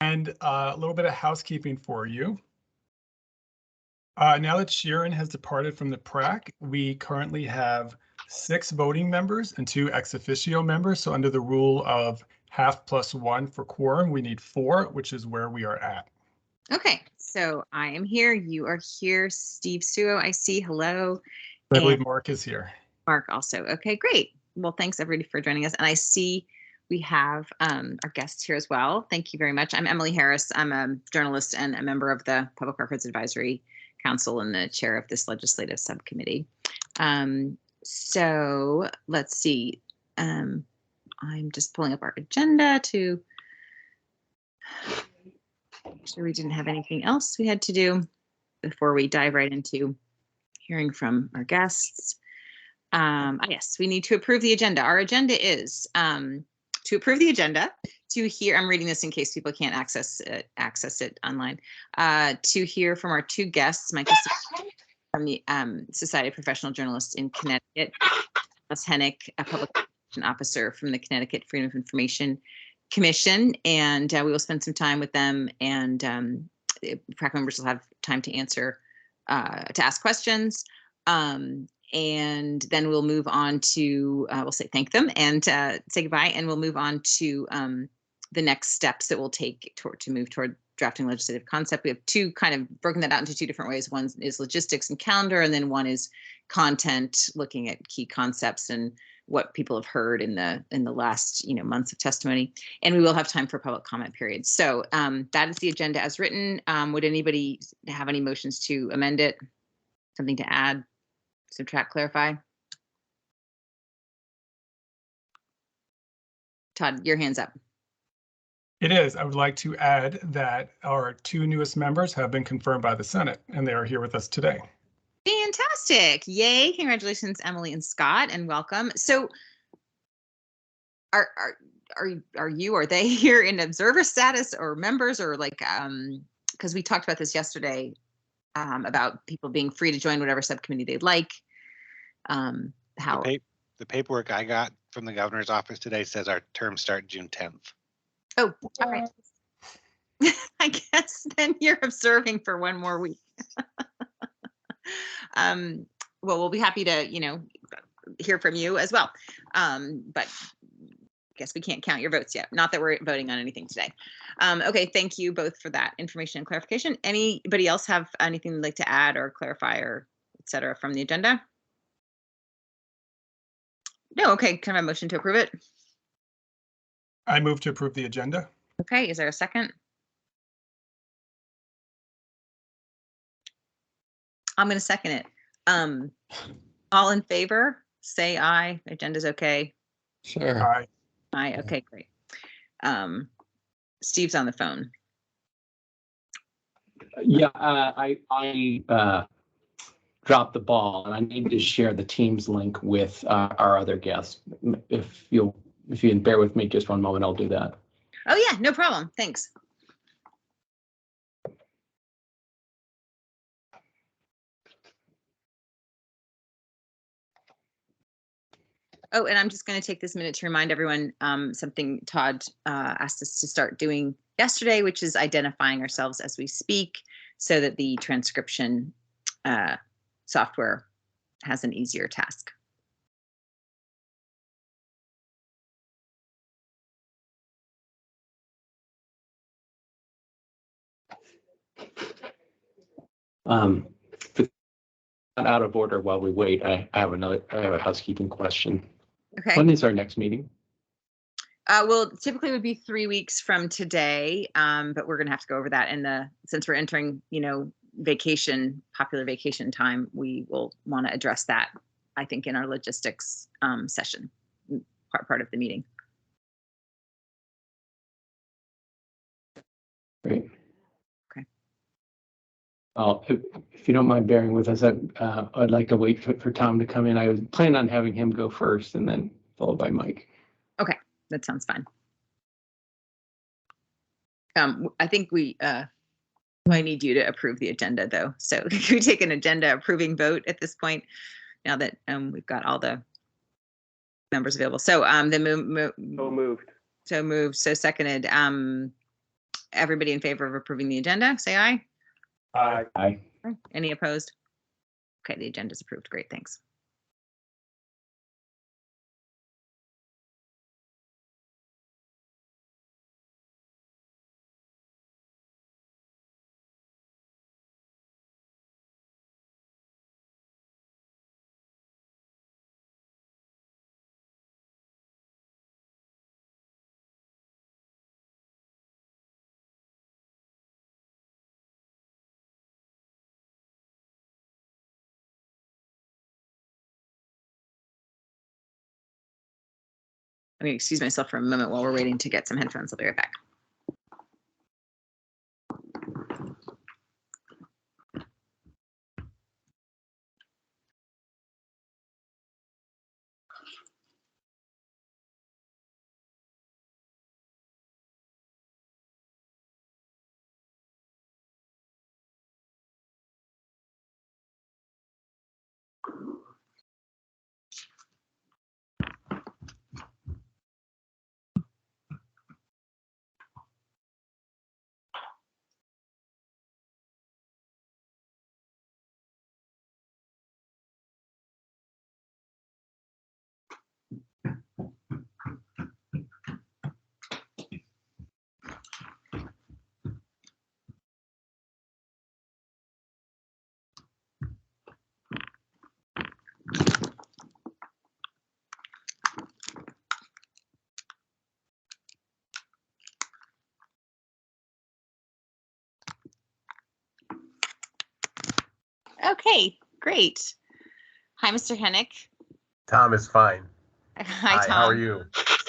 And a little bit of housekeeping for you. Now that Sharon has departed from the PRAC, we currently have 6 voting members and 2 ex officio members. So under the rule of half plus 1 for quorum, we need 4, which is where we are at. Okay, so I am here. You are here. Steve Suo, I see. Hello. I believe Mark is here. Mark also. Okay, great. Well, thanks everybody for joining us. And I see we have our guests here as well. Thank you very much. I'm Emily Harris. I'm a journalist and a member of the Public Records Advisory Council and the chair of this legislative subcommittee. So let's see. I'm just pulling up our agenda to make sure we didn't have anything else we had to do before we dive right into hearing from our guests. Yes, we need to approve the agenda. Our agenda is to approve the agenda, to hear, I'm reading this in case people can't access it online, to hear from our 2 guests, Michael from the Society of Professional Journalists in Connecticut, Alice Hennick, a public relations officer from the Connecticut Freedom of Information Commission, and we will spend some time with them, and PRAC members will have time to answer, to ask questions. And then we'll move on to, we'll say thank them and say goodbye, and we'll move on to the next steps that we'll take to move toward drafting legislative concept. We have 2 kind of broken that out into 2 different ways. One is logistics and calendar, and then one is content, looking at key concepts and what people have heard in the last months of testimony. And we will have time for public comment periods. So that is the agenda as written. Would anybody have any motions to amend it? Something to add? Subtract, clarify? Todd, your hand's up. It is. I would like to add that our 2 newest members have been confirmed by the Senate, and they are here with us today. Fantastic. Yay. Congratulations, Emily and Scott, and welcome. So are they here in observer status or members, or like, because we talked about this yesterday, about people being free to join whatever subcommittee they'd like. How the paperwork I got from the governor's office today says our terms start June 10th. Oh, all right. I guess then you're observing for 1 more week. Well, we'll be happy to, hear from you as well. But I guess we can't count your votes yet. Not that we're voting on anything today. Okay, thank you both for that information and clarification. Anybody else have anything they'd like to add or clarify or et cetera from the agenda? No, okay, can I have a motion to approve it? I move to approve the agenda. Okay, is there a second? I'm going to second it. All in favor, say aye. Agenda's okay. Sure. Aye. Aye, okay, great. Steve's on the phone. Yeah, I dropped the ball, and I need to share the Teams link with our other guests. If you can bear with me just 1 moment, I'll do that. Oh yeah, no problem. Thanks. Oh, and I'm just going to take this minute to remind everyone something Todd asked us to start doing yesterday, which is identifying ourselves as we speak so that the transcription software has an easier task. Out of order while we wait, I have a housekeeping question. Okay. When is our next meeting? Well, typically it would be 3 weeks from today, but we're going to have to go over that. And since we're entering, popular vacation time, we will want to address that, I think, in our logistics session, part of the meeting. Great. Okay. If you don't mind bearing with us, I'd like to wait for Tom to come in. I was planning on having him go first and then followed by Mike. Okay, that sounds fine. I think we might need you to approve the agenda, though. So can we take an agenda approving vote at this point, now that we've got all the members available? So so moved. So seconded. everybody in favor of approving the agenda, say aye. Aye. Aye. Any opposed? Okay, the agenda is approved. Great, thanks. Let me excuse myself for a moment while we're waiting to get some headphones. I'll be right back. Okay, great. Hi, Mr. Hennick. Tom is fine. Hi, Tom. How are you?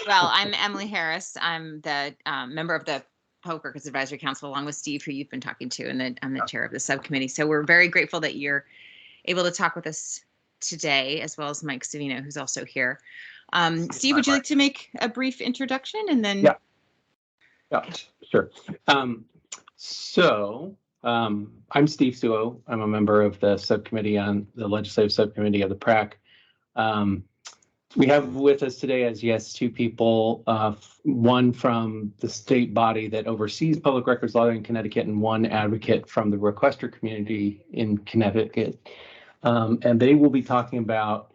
Well, I'm Emily Harris. I'm the member of the Public Records Advisory Council, along with Steve, who you've been talking to, and I'm the chair of the subcommittee. So we're very grateful that you're able to talk with us today, as well as Mike Savino, who's also here. Steve, would you like to make a brief introduction and then? Yeah, sure. I'm Steve Suo. I'm a member of the subcommittee on the legislative subcommittee of the PRAC. We have with us today as guests two people, one from the state body that oversees public records law in Connecticut and one advocate from the requester community in Connecticut. And they will be talking about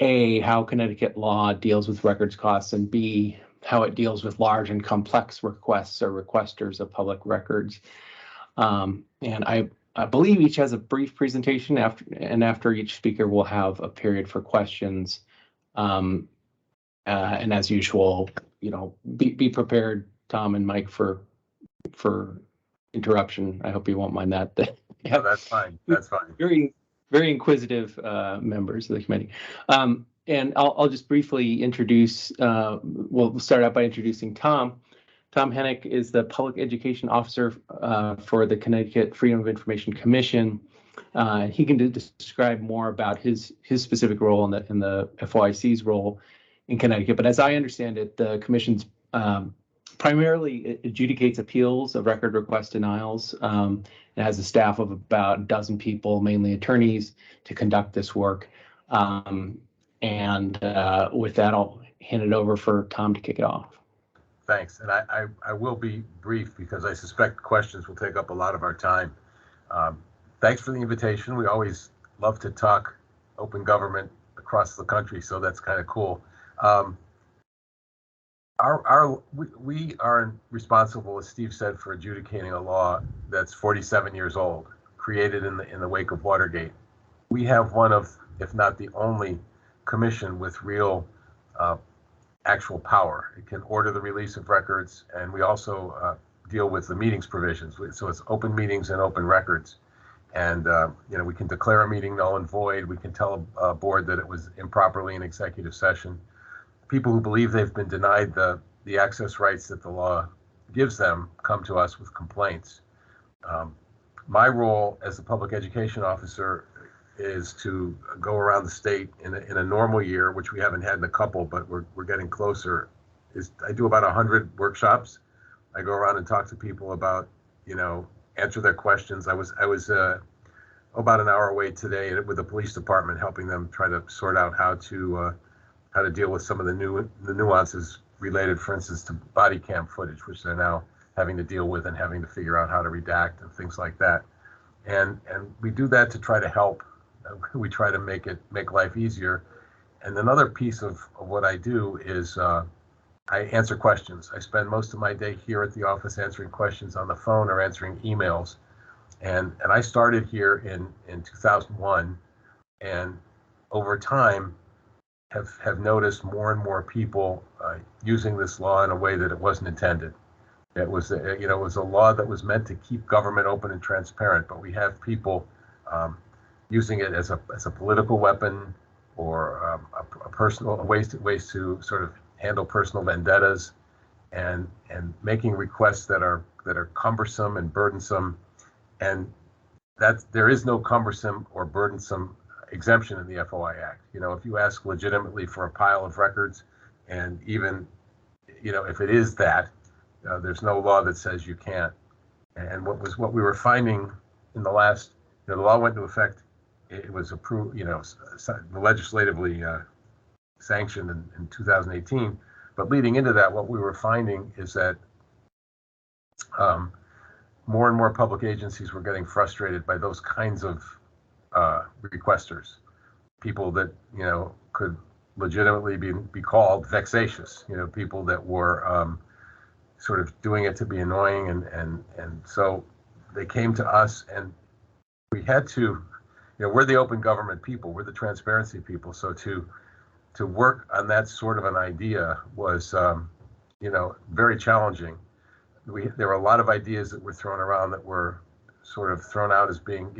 A, how Connecticut law deals with records costs, and B, how it deals with large and complex requests or requesters of public records. And I believe each has a brief presentation after each speaker will have a period for questions. And as usual, be prepared, Tom and Mike, for interruption. I hope you won't mind that. Yeah, that's fine. That's fine. Very, very inquisitive members of the committee. And I'll just briefly introduce, we'll start out by introducing Tom. Tom Hennick is the Public Education Officer for the Connecticut Freedom of Information Commission. He can describe more about his specific role and the FOIC's role in Connecticut. But as I understand it, the commission's primarily adjudicates appeals of record request denials. It has a staff of about a dozen people, mainly attorneys, to conduct this work. With that, I'll hand it over for Tom to kick it off. Thanks. And I will be brief because I suspect questions will take up a lot of our time. Thanks for the invitation. We always love to talk open government across the country, so that's kind of cool. We are responsible, as Steve said, for adjudicating a law that's 47 years old, created in the wake of Watergate. We have one of, if not the only, commission with real actual power. It can order the release of records, and we also deal with the meetings provisions. So it's open meetings and open records. And we can declare a meeting null and void. We can tell a board that it was improperly in executive session. People who believe they've been denied the access rights that the law gives them come to us with complaints. My role as a public education officer is to go around the state in a normal year, which we haven't had in a couple, but we're getting closer. I do about 100 workshops. I go around and talk to people about, answer their questions. I was about an hour away today with the police department, helping them try to sort out how to deal with some of the nuances related, for instance, to body cam footage, which they're now having to deal with and having to figure out how to redact and things like that. And we do that to try to help. We try to make life easier. And another piece of what I do is I answer questions. I spend most of my day here at the office answering questions on the phone or answering emails. And I started here in 2001, and over time have noticed more and more people using this law in a way that it wasn't intended. It was it was a law that was meant to keep government open and transparent, but we have people using it as a political weapon, or a personal ways to sort of handle personal vendettas, and making requests that are cumbersome and burdensome. And that there is no cumbersome or burdensome exemption in the FOI Act. If you ask legitimately for a pile of records, and even if it is that, there's no law that says you can't. And what we were finding in the last, the law went into effect, it was approved, legislatively sanctioned in 2018. But leading into that, what we were finding is that more and more public agencies were getting frustrated by those kinds of requesters, people that could legitimately be called vexatious, people that were sort of doing it to be annoying, and so they came to us, and we had to, we're the open government people, we're the transparency people, so to work on that sort of an idea was very challenging. There were a lot of ideas that were thrown around that were sort of thrown out as being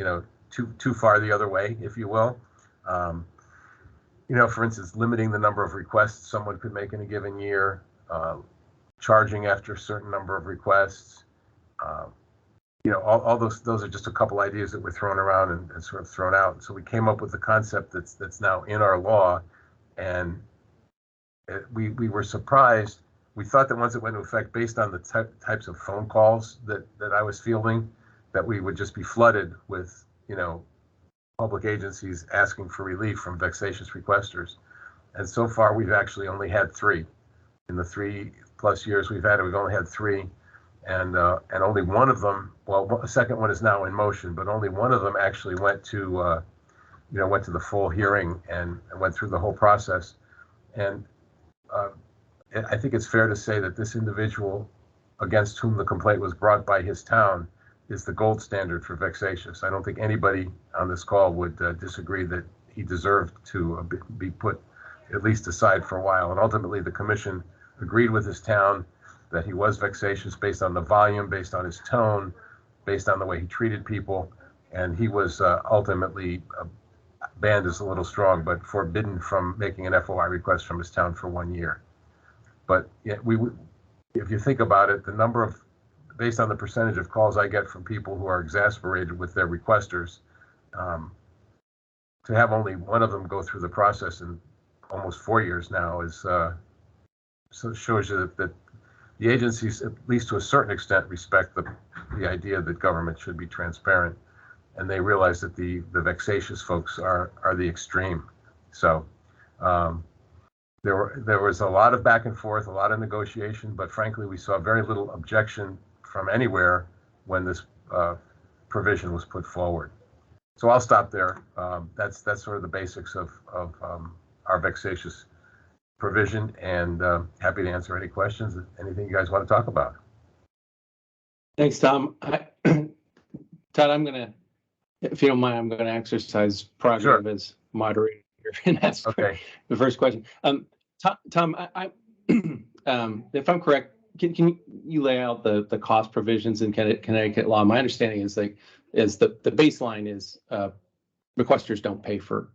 too far the other way, if you will. For instance, limiting the number of requests someone could make in a given year, charging after a certain number of requests. All those are just a couple ideas that were thrown around and sort of thrown out. So we came up with the concept that's now in our law, and we were surprised. We thought that once it went into effect, based on the types of phone calls that I was fielding, that we would just be flooded with public agencies asking for relief from vexatious requesters. And so far, we've actually only had 3. In the 3+ years we've had it, we've only had 3, and only one of them. Well, a second one is now in motion, but only one of them actually went to the full hearing and went through the whole process. And I think it's fair to say that this individual, against whom the complaint was brought by his town, is the gold standard for vexatious. I don't think anybody on this call would disagree that he deserved to be put at least aside for a while. And ultimately, the commission agreed with his town that he was vexatious based on the volume, based on his tone, based on the way he treated people. And he was ultimately banned is a little strong, but forbidden from making an FOI request from his town for 1 year. But yeah, if you think about it, the number of, based on the percentage of calls I get from people who are exasperated with their requesters, to have only one of them go through the process in almost 4 years now is so shows you that the agencies, at least to a certain extent, respect the idea that government should be transparent, and they realize that the vexatious folks are the extreme. So there was a lot of back and forth, a lot of negotiation, but frankly, we saw very little objection from anywhere when this provision was put forward. So I'll stop there. That's sort of the basics of our vexatious provision, and happy to answer any questions, anything you guys want to talk about. Thanks, Tom. Todd, I'm going to, if you don't mind, I'm going to exercise prerogative as moderator and ask the first question. Tom, if I'm correct, can you lay out the cost provisions in Connecticut law? My understanding is the baseline is requesters don't pay for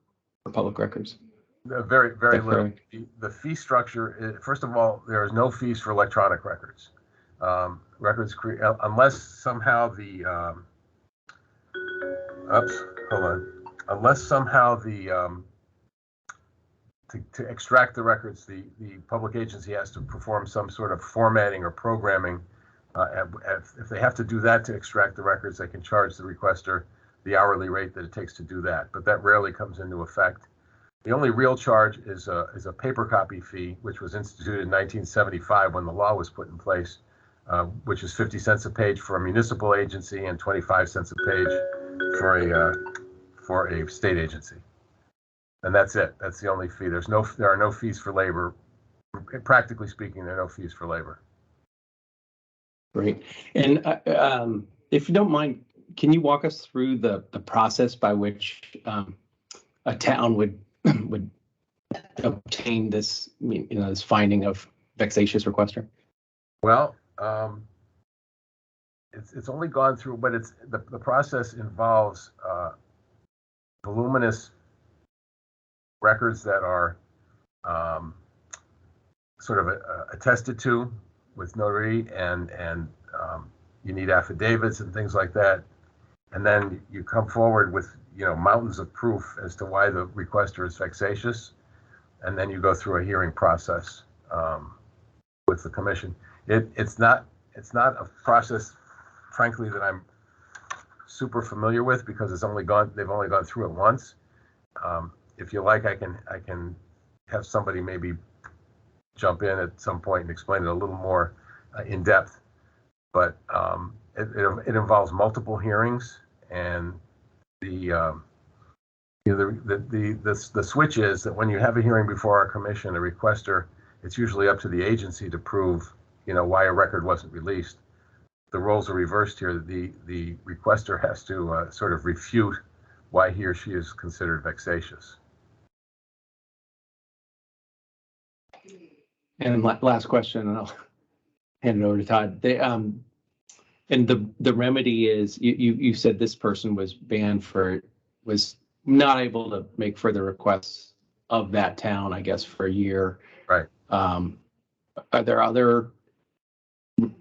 public records. Very little. The fee structure, first of all, there is no fees for electronic records. Records unless somehow to extract the records, the public agency has to perform some sort of formatting or programming. If they have to do that to extract the records, they can charge the requester the hourly rate that it takes to do that, but that rarely comes into effect. The only real charge is a paper copy fee, which was instituted in 1975 when the law was put in place. which is 50 cents a page for a municipal agency and 25 cents a page for a state agency. And that's it. That's the only fee. There are no fees for labor. Practically speaking, there are no fees for labor. Great. And if you don't mind, can you walk us through the process by which a town would obtain this, this finding of vexatious requester? Well, it's only gone through, but the process involves voluminous records that are sort of attested to with notary, and you need affidavits and things like that, and then you come forward with mountains of proof as to why the requester is vexatious, and then you go through a hearing process with the commission. It's not a process, frankly, that I'm super familiar with, because they've only gone through it once. If you like, I can have somebody maybe jump in at some point and explain it a little more in depth. But it involves multiple hearings, and the switch is that when you have a hearing before our commission, a requester, it's usually up to the agency to prove why a record wasn't released. The roles are reversed here. The requester has to sort of refute why he or she is considered vexatious. And last question, and I'll hand it over to Todd. And the remedy is, you said this person was was not able to make further requests of that town, I guess, for a year. Right. Are there other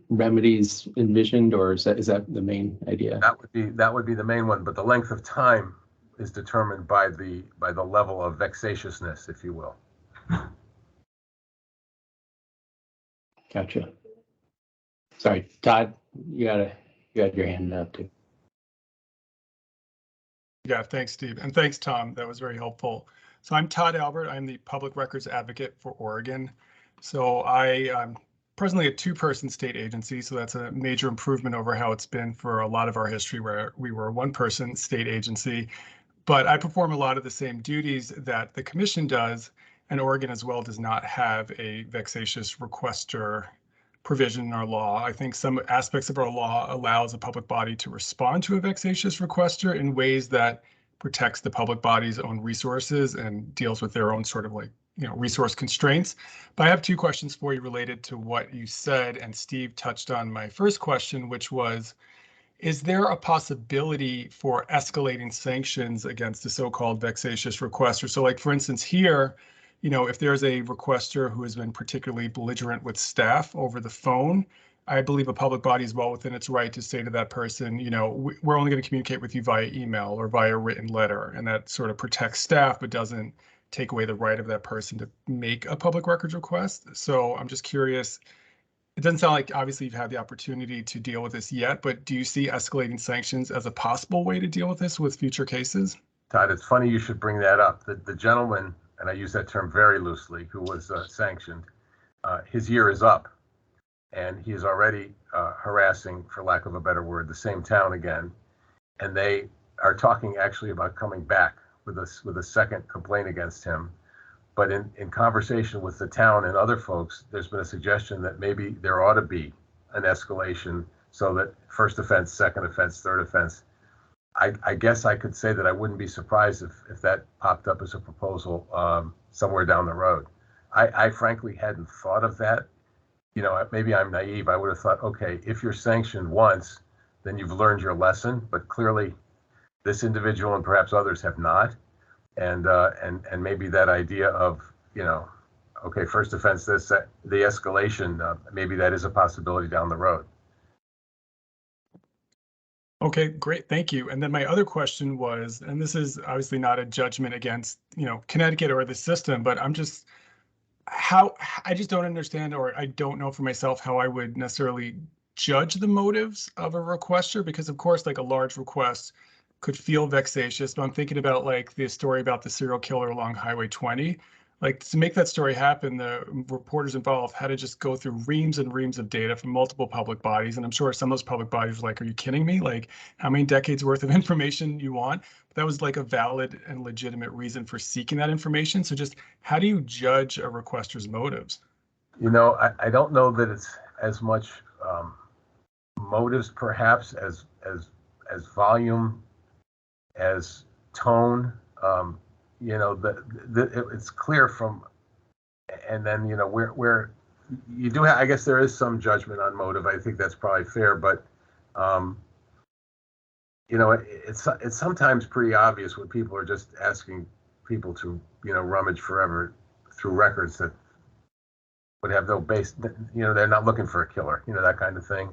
remedies envisioned, or is that the main idea? That would be the main one, but the length of time is determined by the level of vexatiousness, if you will. Gotcha. Sorry, Todd, you had your hand up too. Yeah, thanks, Steve. And thanks, Tom. That was very helpful. So I'm Todd Albert. I'm the Public Records Advocate for Oregon. So I'm presently a two-person state agency. So that's a major improvement over how it's been for a lot of our history, where we were a one-person state agency. But I perform a lot of the same duties that the commission does, and Oregon as well does not have a vexatious requester provision in our law. I think some aspects of our law allows a public body to respond to a vexatious requester in ways that protects the public body's own resources and deals with their own sort of resource constraints. But I have two questions for you related to what you said, and Steve touched on my first question, which was, is there a possibility for escalating sanctions against the so-called vexatious requester? So like, for instance, here, if there's a requester who has been particularly belligerent with staff over the phone, I believe a public body is well within its right to say to that person, we're only going to communicate with you via email or via written letter. And that sort of protects staff, but doesn't take away the right of that person to make a public records request. So I'm just curious. It doesn't sound like obviously you've had the opportunity to deal with this yet, but do you see escalating sanctions as a possible way to deal with this with future cases? Todd, it's funny you should bring that up. The gentleman, and I use that term very loosely, who was sanctioned, his year is up, and he is already harassing, for lack of a better word, the same town again. And they are talking actually about coming back with a second complaint against him. But in conversation with the town and other folks, there's been a suggestion that maybe there ought to be an escalation, so that first offense, second offense, third offense. I guess I could say that I wouldn't be surprised if that popped up as a proposal somewhere down the road. I frankly hadn't thought of that. Maybe I'm naive. I would have thought, okay, if you're sanctioned once, then you've learned your lesson. But clearly, this individual and perhaps others have not. And maybe that idea of, okay, first offense, the escalation, maybe that is a possibility down the road. Okay, great. Thank you. And then my other question was, and this is obviously not a judgment against, Connecticut or the system, but I just don't understand, or I don't know for myself how I would necessarily judge the motives of a requester, because of course, like a large request could feel vexatious, but I'm thinking about like the story about the serial killer along Highway 20. Like, to make that story happen, the reporters involved had to just go through reams and reams of data from multiple public bodies. And I'm sure some of those public bodies were like, are you kidding me? Like, how many decades worth of information you want? But that was like a valid and legitimate reason for seeking that information. So just how do you judge a requester's motives? You know, I don't know that it's as much motives perhaps as volume, as tone. You know, it's clear from, and then, you know, where you do have, I guess there is some judgment on motive. I think that's probably fair, but you know, it's sometimes pretty obvious when people are just asking people to, you know, rummage forever through records that would have no base. You know, they're not looking for a killer. You know, that kind of thing.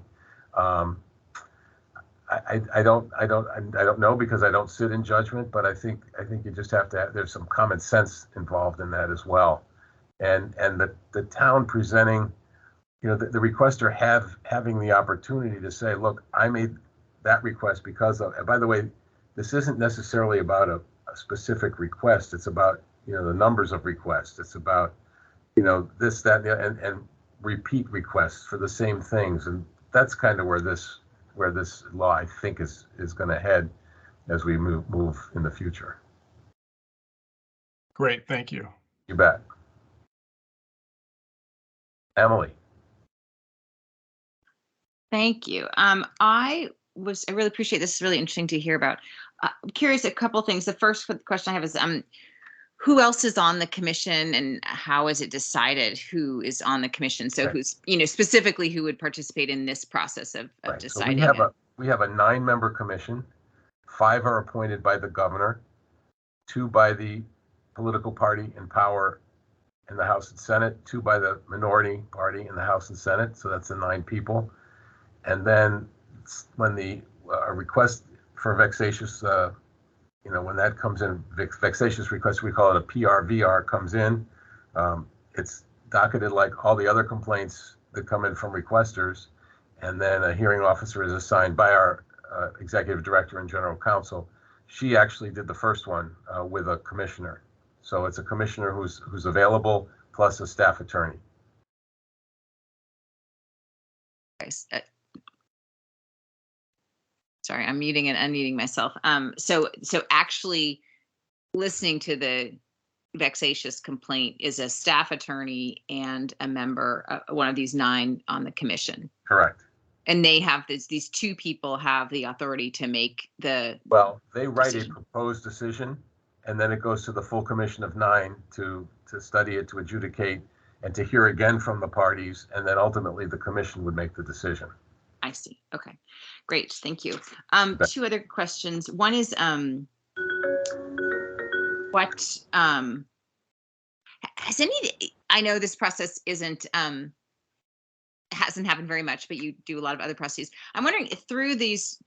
I don't know because I don't sit in judgment, but I think you just have to there's some common sense involved in that as well. And the town presenting, you know, the requester having the opportunity to say, look, I made that request because of, and by the way, this isn't necessarily about a specific request. It's about, you know, the numbers of requests. It's about, you know, this, that, and repeat requests for the same things. And that's kind of where this law, I think, is going to head as we move in the future. Great, thank you. You bet. Emily. Thank you. I really appreciate this. It's really interesting to hear about. I'm curious, a couple of things. The first question I have is, who else is on the commission and how is it decided who is on the commission? So Okay. who's, you know, specifically who would participate in this process of Right. deciding? So we have a 9-member commission. 5 are appointed by the governor, 2 by the political party in power in the House and Senate, 2 by the minority party in the House and Senate. So that's the 9 people. And then when the request for vexatious, you know, when that comes in, vexatious request, we call it a PRVR, comes in. It's docketed like all the other complaints that come in from requesters. And then a hearing officer is assigned by our executive director and general counsel. She actually did the first one with a commissioner. So it's a commissioner who's available plus a staff attorney. Sorry, I'm muting and unmuting myself. So actually listening to the vexatious complaint is a staff attorney and a member, one of these 9 on the commission. Correct. And they have these 2 people have the authority to make the. Well, they write decision. a proposed decision, and then it goes to the full commission of 9 to study it, to adjudicate, and to hear again from the parties, and then ultimately the commission would make the decision. I see. Okay, great. Thank you. 2 other questions. One is, what has I know this process hasn't happened very much, but you do a lot of other processes. I'm wondering if through these,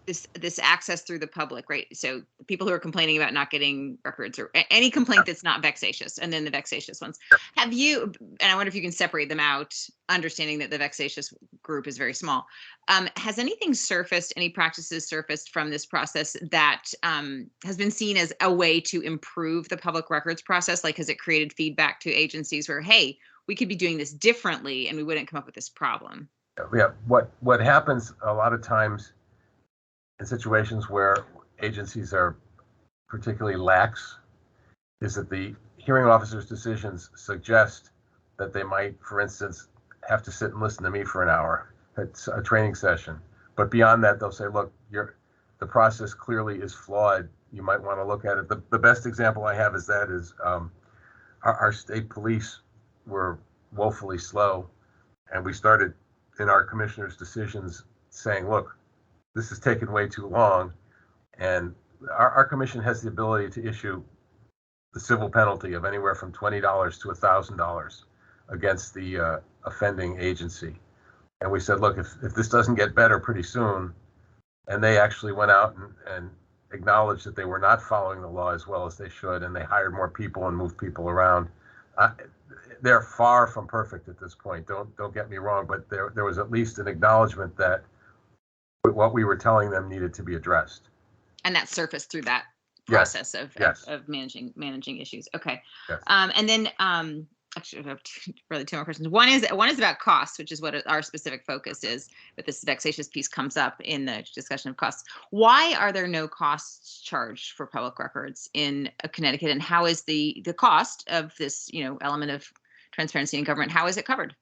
this access through the public, right? So people who are complaining about not getting records or any complaint that's not vexatious, and then the vexatious ones, have you, and I wonder if you can separate them out, understanding that the vexatious group is very small. Has anything surfaced, any practices surfaced from this process that has been seen as a way to improve the public records process? Like, has it created feedback to agencies where, hey, we could be doing this differently and we wouldn't come up with this problem? Yeah, what happens a lot of times in situations where agencies are particularly lax is that the hearing officer's decisions suggest that they might, for instance, have to sit and listen to me for an hour. It's a training session. But beyond that, they'll say, look, the process clearly is flawed. You might want to look at it. The best example I have is our state police were woefully slow. And we started in our commissioner's decisions saying, look, this is taking way too long. And our commission has the ability to issue the civil penalty of anywhere from $20 to $1,000 against the offending agency. And we said, look, if this doesn't get better pretty soon, and they actually went out and acknowledged that they were not following the law as well as they should, and they hired more people and moved people around. They're far from perfect at this point. Don't get me wrong, but there was at least an acknowledgement that what we were telling them needed to be addressed. And that surfaced through that Yes, process of, yes. of managing issues. Okay. Yes. And then actually I have really two more questions. One is about costs, which is what our specific focus is, but this vexatious piece comes up in the discussion of costs. Why are there no costs charged for public records in Connecticut, and how is the cost of this, element of transparency in government, how is it covered?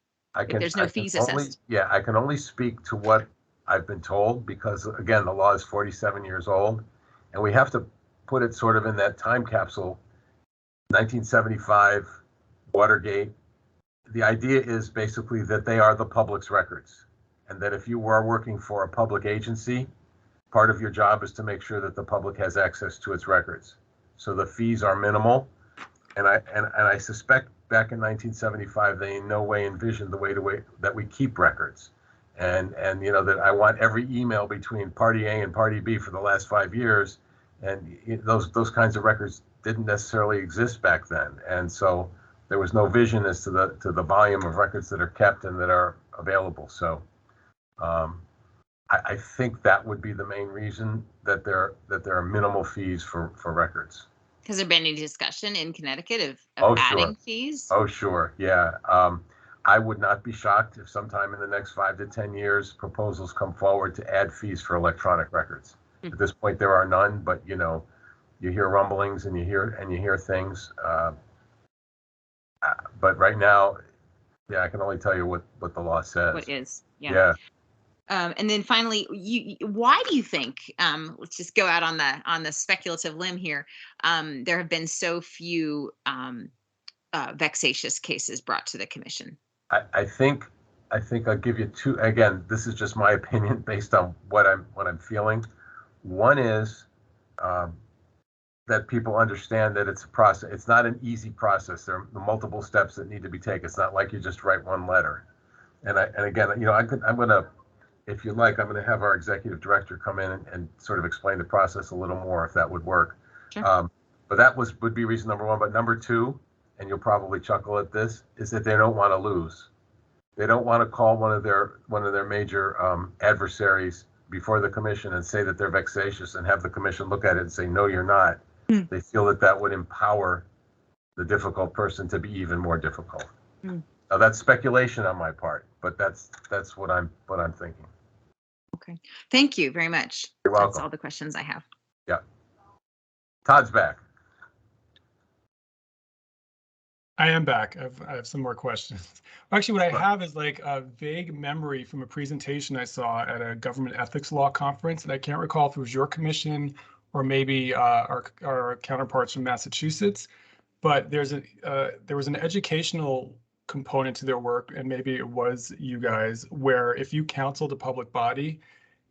There's no fees assessed. Yeah, I can only speak to what I've been told, because again, the law is 47 years old, and we have to put it sort of in that time capsule. 1975, Watergate. The idea is basically that they are the public's records, and that if you are working for a public agency, part of your job is to make sure that the public has access to its records. So the fees are minimal, and I suspect back in 1975 they in no way envisioned the way that we keep records, and that I want every email between party A and party B for the last 5 years, and those kinds of records didn't necessarily exist back then, and so there was no vision as to the volume of records that are kept and that are available. So I think that would be the main reason that there are minimal fees for records. Has there been any discussion in Connecticut of Oh, adding sure. fees? Oh, sure. Yeah. I would not be shocked if sometime in the next 5 to 10 years proposals come forward to add fees for electronic records. At this point, there are none, but you hear rumblings and you hear things. But right now, yeah, I can only tell you what the law says. What is? Yeah. And then finally, why do you think? Let's just go out on the speculative limb here. There have been so few vexatious cases brought to the commission. I think I'll give you two. Again, this is just my opinion based on what I'm feeling. One is that people understand that it's a process. It's not an easy process. There are multiple steps that need to be taken. It's not like you just write one letter. And again, I'm gonna, if you like, I'm gonna have our executive director come in and sort of explain the process a little more, if that would work. Sure. But that would be reason number one. But number two, and you'll probably chuckle at this, is that they don't want to lose. They don't want to call one of their major adversaries before the commission and say that they're vexatious and have the commission look at it and say, no, you're not. They feel that would empower the difficult person to be even more difficult. Now that's speculation on my part, but that's what I'm thinking. Okay, thank you very much. You're welcome. That's all the questions I have. Yeah. Todd's back. I am back. I have some more questions. Actually, what I have is like a vague memory from a presentation I saw at a government ethics law conference, and I can't recall if it was your commission or maybe our counterparts from Massachusetts. But there was an educational component to their work, and maybe it was you guys, where if you counseled a public body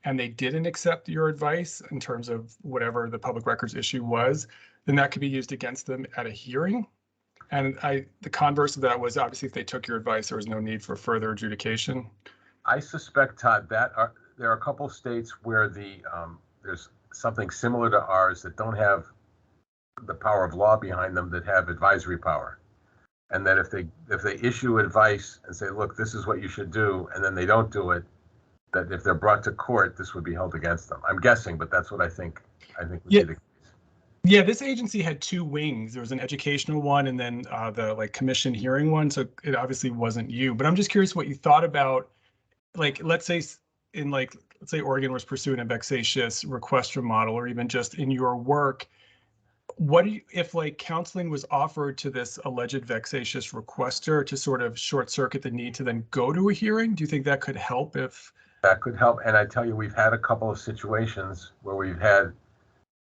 and they didn't accept your advice in terms of whatever the public records issue was, then that could be used against them at a hearing. And the converse of that was obviously if they took your advice, there was no need for further adjudication. I suspect, Todd, that there are a couple states where there's something similar to ours that don't have the power of law behind them, that have advisory power, and that if they issue advice and say, look, this is what you should do, and then they don't do it, that if they're brought to court, this would be held against them. I'm guessing, but that's what I think would be the case. Yeah, this agency had two wings. There was an educational one and then the commission hearing one. So it obviously wasn't you, but I'm just curious what you thought about, let's say Oregon was pursuing a vexatious requester model, or even just in your work, what do you, if counseling was offered to this alleged vexatious requester to sort of short circuit the need to then go to a hearing? Do you think that could help? That could help. And I tell you, we've had a couple of situations where we've had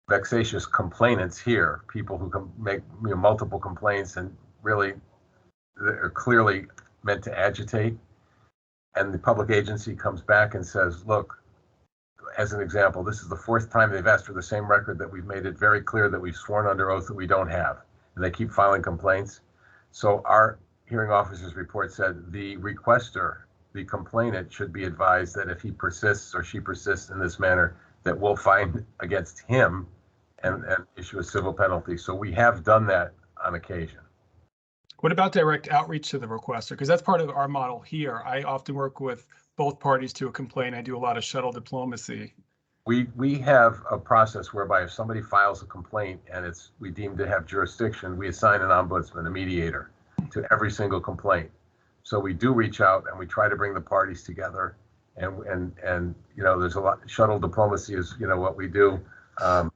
vexatious complainants here, people who can make multiple complaints and really are clearly meant to agitate. And the public agency comes back and says, look, as an example, this is the fourth time they've asked for the same record that we've made it very clear that we've sworn under oath that we don't have. And they keep filing complaints. So our hearing officer's report said the requester, the complainant, should be advised that if he persists or she persists in this manner, that we'll find against him and issue a civil penalty. So we have done that on occasion. What about direct outreach to the requester? Because that's part of our model here. I often work with both parties to a complaint. I do a lot of shuttle diplomacy. We have a process whereby if somebody files a complaint and we deem to have jurisdiction, we assign an ombudsman, a mediator, to every single complaint. So we do reach out and we try to bring the parties together, and there's a lot. Shuttle diplomacy is what we do. I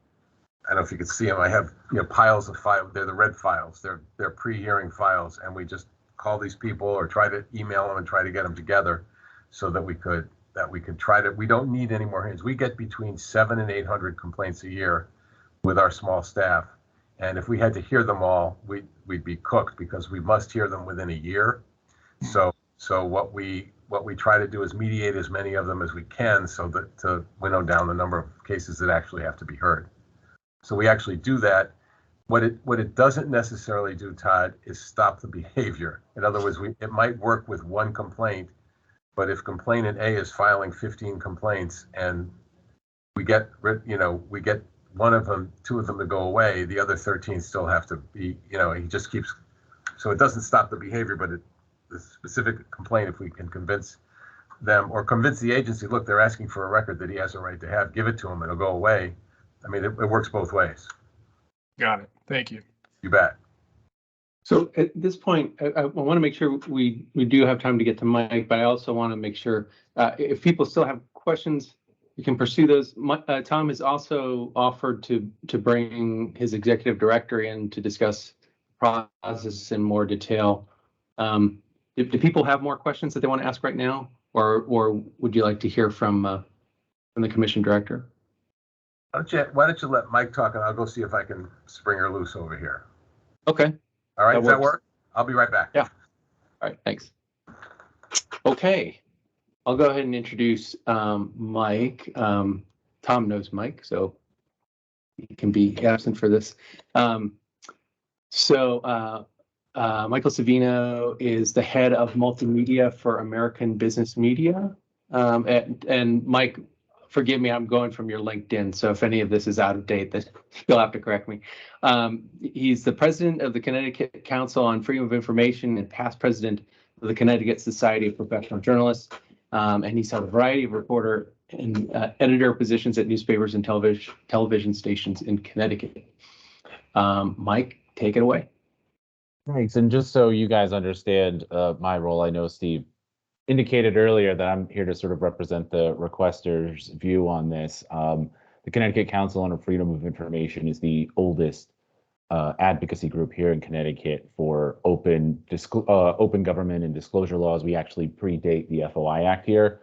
don't know if you can see them. I have piles of files. They're the red files. They're pre-hearing files, and we just call these people or try to email them and try to get them together so that we could try to. We don't need any more hands. We get between 700 and 800 complaints a year with our small staff, and if we had to hear them all, we'd be cooked because we must hear them within a year. So what we try to do is mediate as many of them as we can so that to winnow down the number of cases that actually have to be heard. So we actually do that. What it doesn't necessarily do, Todd, is stop the behavior. In other words, it might work with one complaint, but if complainant A is filing 15 complaints and we get one of them, 2 of them to go away, the other 13 still have to be, he just keeps. So it doesn't stop the behavior, but the specific complaint, if we can convince them or convince the agency, look, they're asking for a record that he has a right to have, give it to him and it'll go away. I mean, it works both ways. Got it. Thank you. You bet. So at this point, I want to make sure we do have time to get to Mike, but I also want to make sure if people still have questions, you can pursue those. Tom has also offered to bring his executive director in to discuss process in more detail. Do people have more questions that they want to ask right now, or would you like to hear from the commission director? Why don't you let Mike talk and I'll go see if I can spring her loose over here. Okay. All right, does that work? I'll be right back. Yeah. All right, thanks. Okay, I'll go ahead and introduce Mike. Tom knows Mike, so he can be absent for this. Michael Savino is the head of multimedia for American Business Media. And Mike, forgive me, I'm going from your LinkedIn, so if any of this is out of date, then you'll have to correct me. He's the president of the Connecticut Council on Freedom of Information and past president of the Connecticut Society of Professional Journalists. And he's held a variety of reporter and editor positions at newspapers and television stations in Connecticut. Mike, take it away. Thanks. And just so you guys understand my role, I know Steve indicated earlier that I'm here to sort of represent the requester's view on this. The Connecticut Council on Freedom of Information is the oldest advocacy group here in Connecticut for open government and disclosure laws. We actually predate the FOI Act here.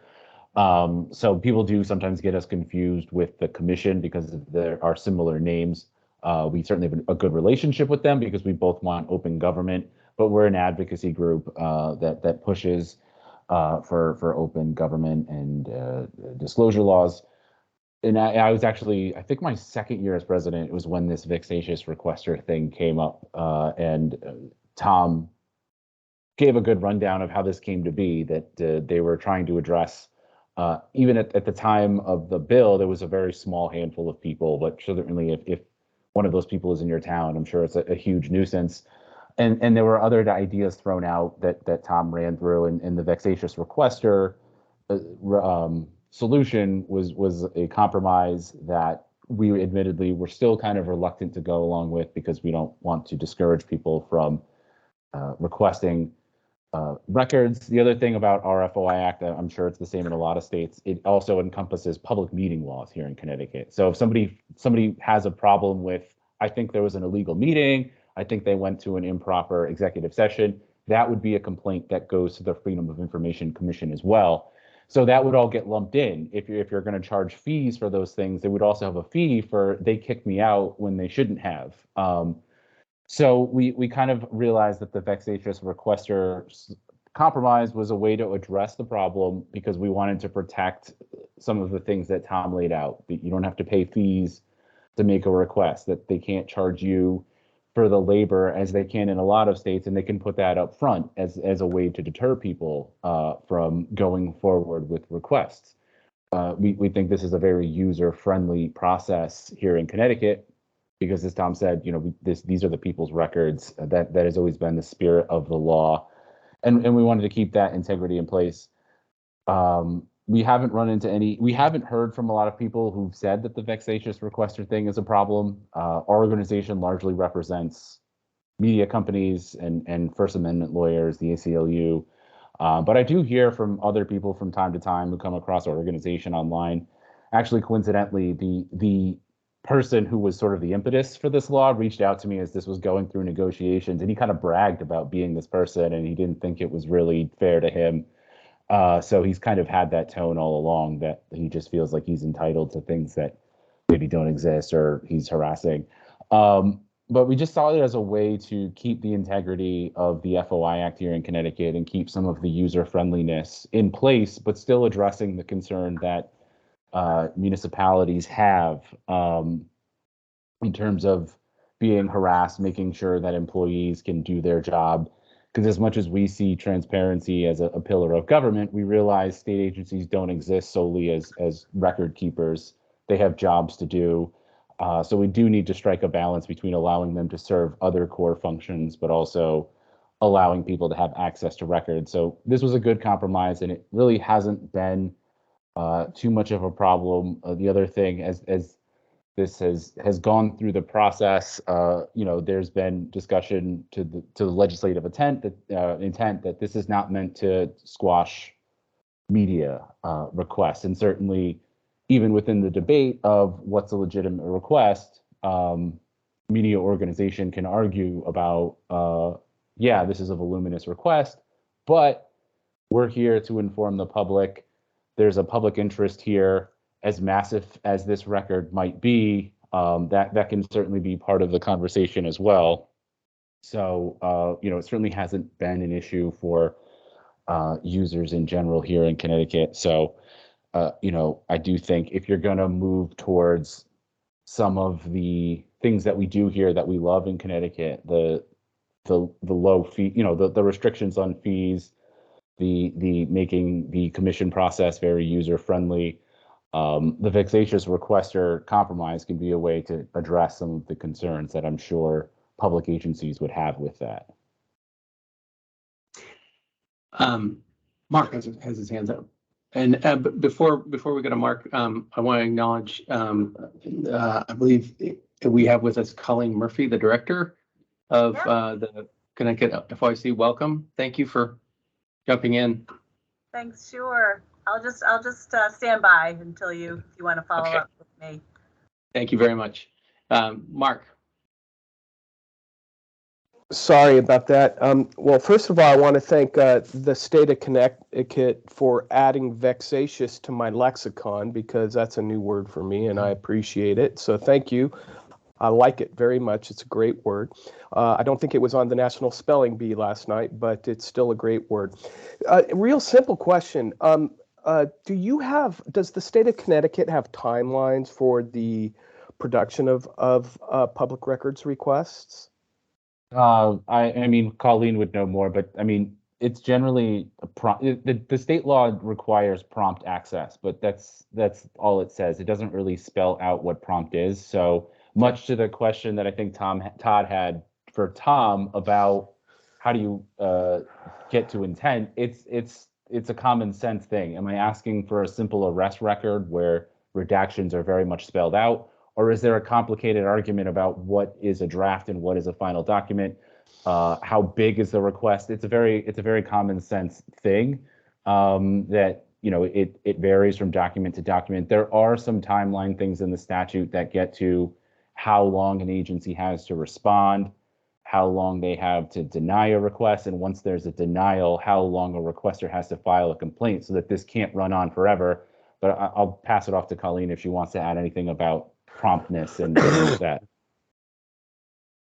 So people do sometimes get us confused with the commission because there are similar names. We certainly have a good relationship with them because we both want open government, but we're an advocacy group that pushes for open government and disclosure laws. And I was actually, I think my second year as president was when this vexatious requester thing came up, and Tom gave a good rundown of how this came to be, that they were trying to address, even at the time of the bill, there was a very small handful of people, but certainly if one of those people is in your town, I'm sure it's a huge nuisance. And there were other ideas thrown out that Tom ran through, and the vexatious requester solution was a compromise that we admittedly were still kind of reluctant to go along with because we don't want to discourage people from requesting records. The other thing about our FOI Act, I'm sure it's the same in a lot of states, it also encompasses public meeting laws here in Connecticut. So if somebody has a problem with, I think there was an illegal meeting, I think they went to an improper executive session, that would be a complaint that goes to the Freedom of Information Commission as well. So that would all get lumped in. If you're going to charge fees for those things, they would also have a fee for they kicked me out when they shouldn't have. So we kind of realized that the vexatious requester compromise was a way to address the problem because we wanted to protect some of the things that Tom laid out. That you don't have to pay fees to make a request, that they can't charge you for the labor as they can in a lot of states, and they can put that up front as a way to deter people from going forward with requests. We think this is a very user-friendly process here in Connecticut because, as Tom said, these are the people's records. That has always been the spirit of the law, and we wanted to keep that integrity in place. we haven't run into any, we haven't heard from a lot of people who've said that the vexatious requester thing is a problem. Our organization largely represents media companies and First Amendment lawyers, the ACLU. But I do hear from other people from time to time who come across our organization online. Actually, coincidentally, the person who was sort of the impetus for this law reached out to me as this was going through negotiations, and he kind of bragged about being this person, and he didn't think it was really fair to him. So he's kind of had that tone all along that he just feels like he's entitled to things that maybe don't exist, or he's harassing. But we just saw it as a way to keep the integrity of the FOI Act here in Connecticut and keep some of the user friendliness in place, but still addressing the concern that municipalities have in terms of being harassed, making sure that employees can do their job. Because as much as we see transparency as a pillar of government, we realize state agencies don't exist solely as record keepers. They have jobs to do. So we do need to strike a balance between allowing them to serve other core functions, but also allowing people to have access to records. So this was a good compromise, and it really hasn't been too much of a problem. The other thing, as this has gone through the process, there's been discussion to the legislative intent that this is not meant to squash media requests, and certainly even within the debate of what's a legitimate request, media organization can argue about, yeah, this is a voluminous request, but we're here to inform the public. There's a public interest here. As massive as this record might be, that can certainly be part of the conversation as well. So, it certainly hasn't been an issue for users in general here in Connecticut. So, I do think if you're going to move towards some of the things that we do here that we love in Connecticut, the low fee, the restrictions on fees, the making the commission process very user friendly. The vexatious requester compromise can be a way to address some of the concerns that I'm sure public agencies would have with that. Mark has his hands up. And before we go to Mark, I want to acknowledge, I believe we have with us Colleen Murphy, the director of the Connecticut FOIC. Welcome. Thank you for jumping in. Thanks. Sure. I'll just stand by until if you want to follow up with me. Thank you very much. Mark. Sorry about that. Well, first of all, I want to thank the state of Connecticut for adding vexatious to my lexicon, because that's a new word for me and I appreciate it. So thank you. I like it very much. It's a great word. I don't think it was on the National Spelling Bee last night, but it's still a great word. Real simple question. Does the state of Connecticut have timelines for the production of public records requests? I mean, Colleen would know more, but I mean, it's generally the state law requires prompt access, but that's all it says. It doesn't really spell out what prompt is. So much to the question that I think Todd had for Tom about how do you get to intent, it's a common sense thing. Am I asking for a simple arrest record where redactions are very much spelled out? Or is there a complicated argument about what is a draft and what is a final document? How big is the request? It's a very common sense thing that it varies from document to document. There are some timeline things in the statute that get to how long an agency has to respond, how long they have to deny a request, and once there's a denial, how long a requester has to file a complaint, so that this can't run on forever. But I'll pass it off to Colleen if she wants to add anything about promptness and that.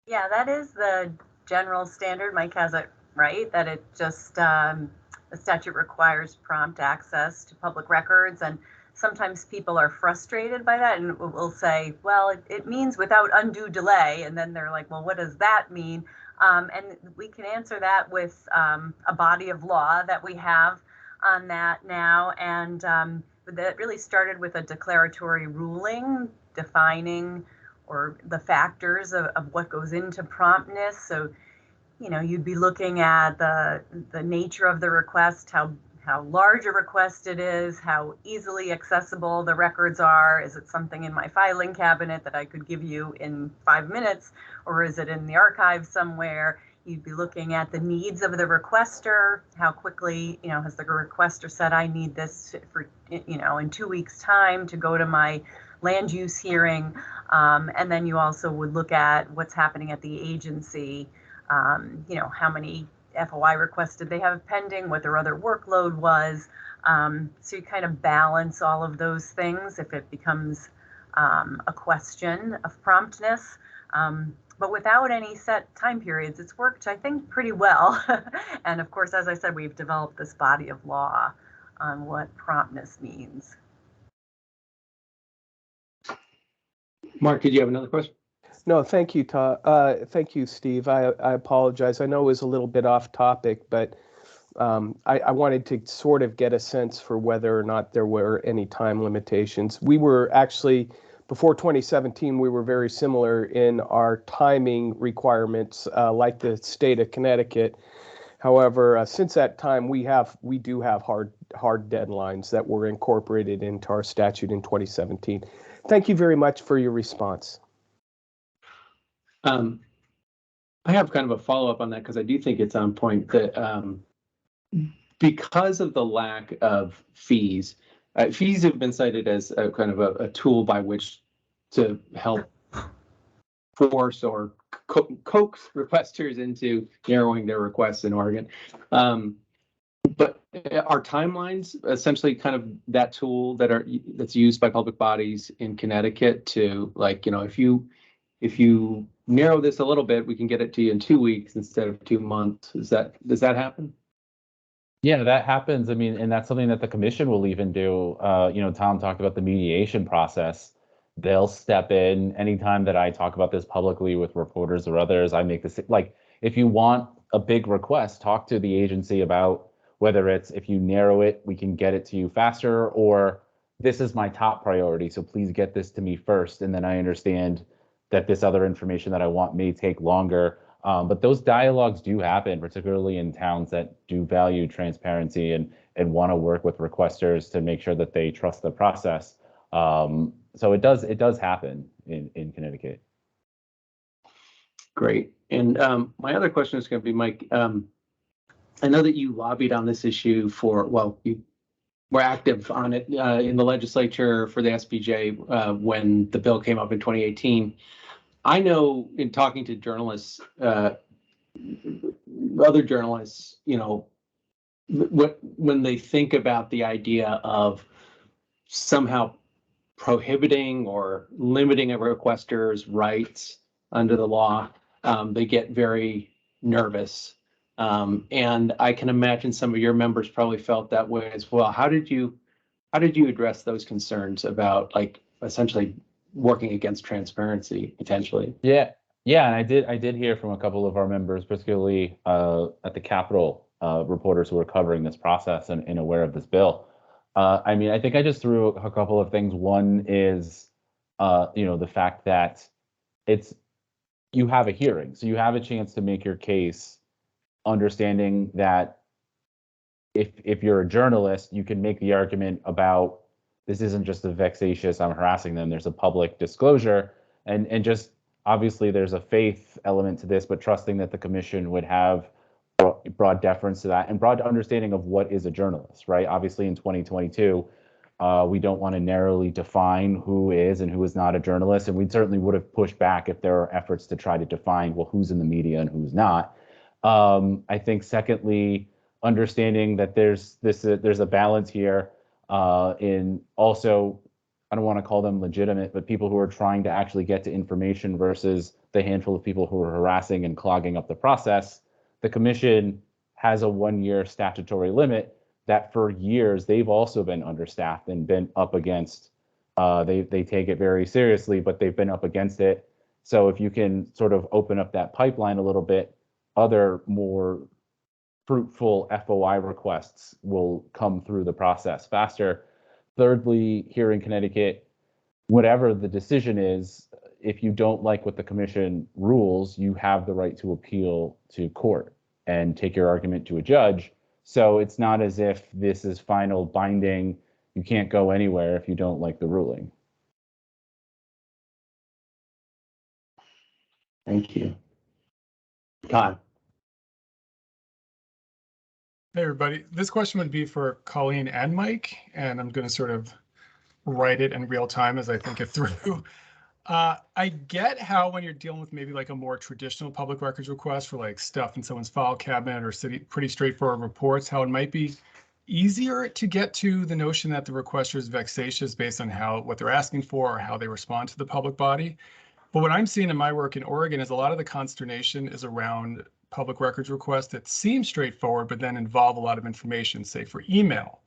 Yeah, that is the general standard. Mike has it right, that it just the statute requires prompt access to public records, and sometimes people are frustrated by that and will say, well, it means without undue delay, and then they're like, well, what does that mean? And we can answer that with a body of law that we have on that now, and that really started with a declaratory ruling defining or the factors of what goes into promptness. So, you'd be looking at the nature of the request, how how large a request it is, how easily accessible the records are. Is it something in my filing cabinet that I could give you in 5 minutes, or is it in the archive somewhere? You'd be looking at the needs of the requester. How quickly, has the requester said, I need this for, in 2 weeks' time to go to my land use hearing. And then you also would look at what's happening at the agency. How many FOI requests did they have pending, what their other workload was. So you kind of balance all of those things if it becomes a question of promptness. But without any set time periods, it's worked, I think, pretty well. And of course, as I said, we've developed this body of law on what promptness means. Mark, did you have another question? No, thank you, Todd. Thank you, Steve. I apologize. I know it was a little bit off topic, but I wanted to sort of get a sense for whether or not there were any time limitations. We were actually, before 2017, we were very similar in our timing requirements, like the state of Connecticut. However, since that time, we do have hard deadlines that were incorporated into our statute in 2017. Thank you very much for your response. I have kind of a follow-up on that because I do think it's on point that because of the lack of fees, fees have been cited as a kind of a tool by which to help force or coax requesters into narrowing their requests in Oregon. But are timelines essentially kind of that tool that's used by public bodies in Connecticut to, like, if you narrow this a little bit, we can get it to you in 2 weeks instead of 2 months. Does that happen? Yeah, that happens. I mean, and that's something that the commission will even do. Tom talked about the mediation process. They'll step in anytime that I talk about this publicly with reporters or others. I make this, like, if you want a big request, talk to the agency about whether it's, if you narrow it, we can get it to you faster, or this is my top priority, so please get this to me first, and then I understand that this other information that I want may take longer. But those dialogues do happen, particularly in towns that do value transparency and want to work with requesters to make sure that they trust the process. So it does happen in Connecticut. Great. And my other question is going to be, Mike, I know that you lobbied on this issue you were active on it in the legislature for the SBJ when the bill came up in 2018. I know in talking to journalists, other journalists, when they think about the idea of somehow prohibiting or limiting a requester's rights under the law, they get very nervous. And I can imagine some of your members probably felt that way as well. How did you address those concerns about, like, essentially working against transparency potentially? Yeah, and I did hear from a couple of our members, particularly at the Capitol, reporters who were covering this process and aware of this bill. I mean, I think I just threw a couple of things. One is, the fact that you have a hearing, so you have a chance to make your case, understanding that if you're a journalist, you can make the argument about, this isn't just a vexatious, I'm harassing them. There's a public disclosure, and just obviously there's a faith element to this, but trusting that the commission would have broad deference to that and broad understanding of what is a journalist, right? Obviously in 2022, we don't want to narrowly define who is and who is not a journalist, and we certainly would have pushed back if there are efforts to try to define, well, who's in the media and who's not. I think secondly, understanding that there's a balance here in also, I don't want to call them legitimate, but people who are trying to actually get to information versus the handful of people who are harassing and clogging up the process. The commission has a 1-year statutory limit that for years they've also been understaffed and been up against. They take it very seriously, but they've been up against it. So if you can sort of open up that pipeline a little bit, other more fruitful FOI requests will come through the process faster. Thirdly, here in Connecticut, whatever the decision is, if you don't like what the commission rules, you have the right to appeal to court and take your argument to a judge. So it's not as if this is final binding. You can't go anywhere if you don't like the ruling. Thank you. Todd. Hey, everybody. This question would be for Colleen and Mike, and I'm going to sort of write it in real time as I think it through. I get how when you're dealing with maybe like a more traditional public records request for like stuff in someone's file cabinet or pretty straightforward reports, how it might be easier to get to the notion that the requester is vexatious based on what they're asking for or how they respond to the public body. But what I'm seeing in my work in Oregon is a lot of the consternation is around public records requests that seem straightforward, but then involve a lot of information, say for email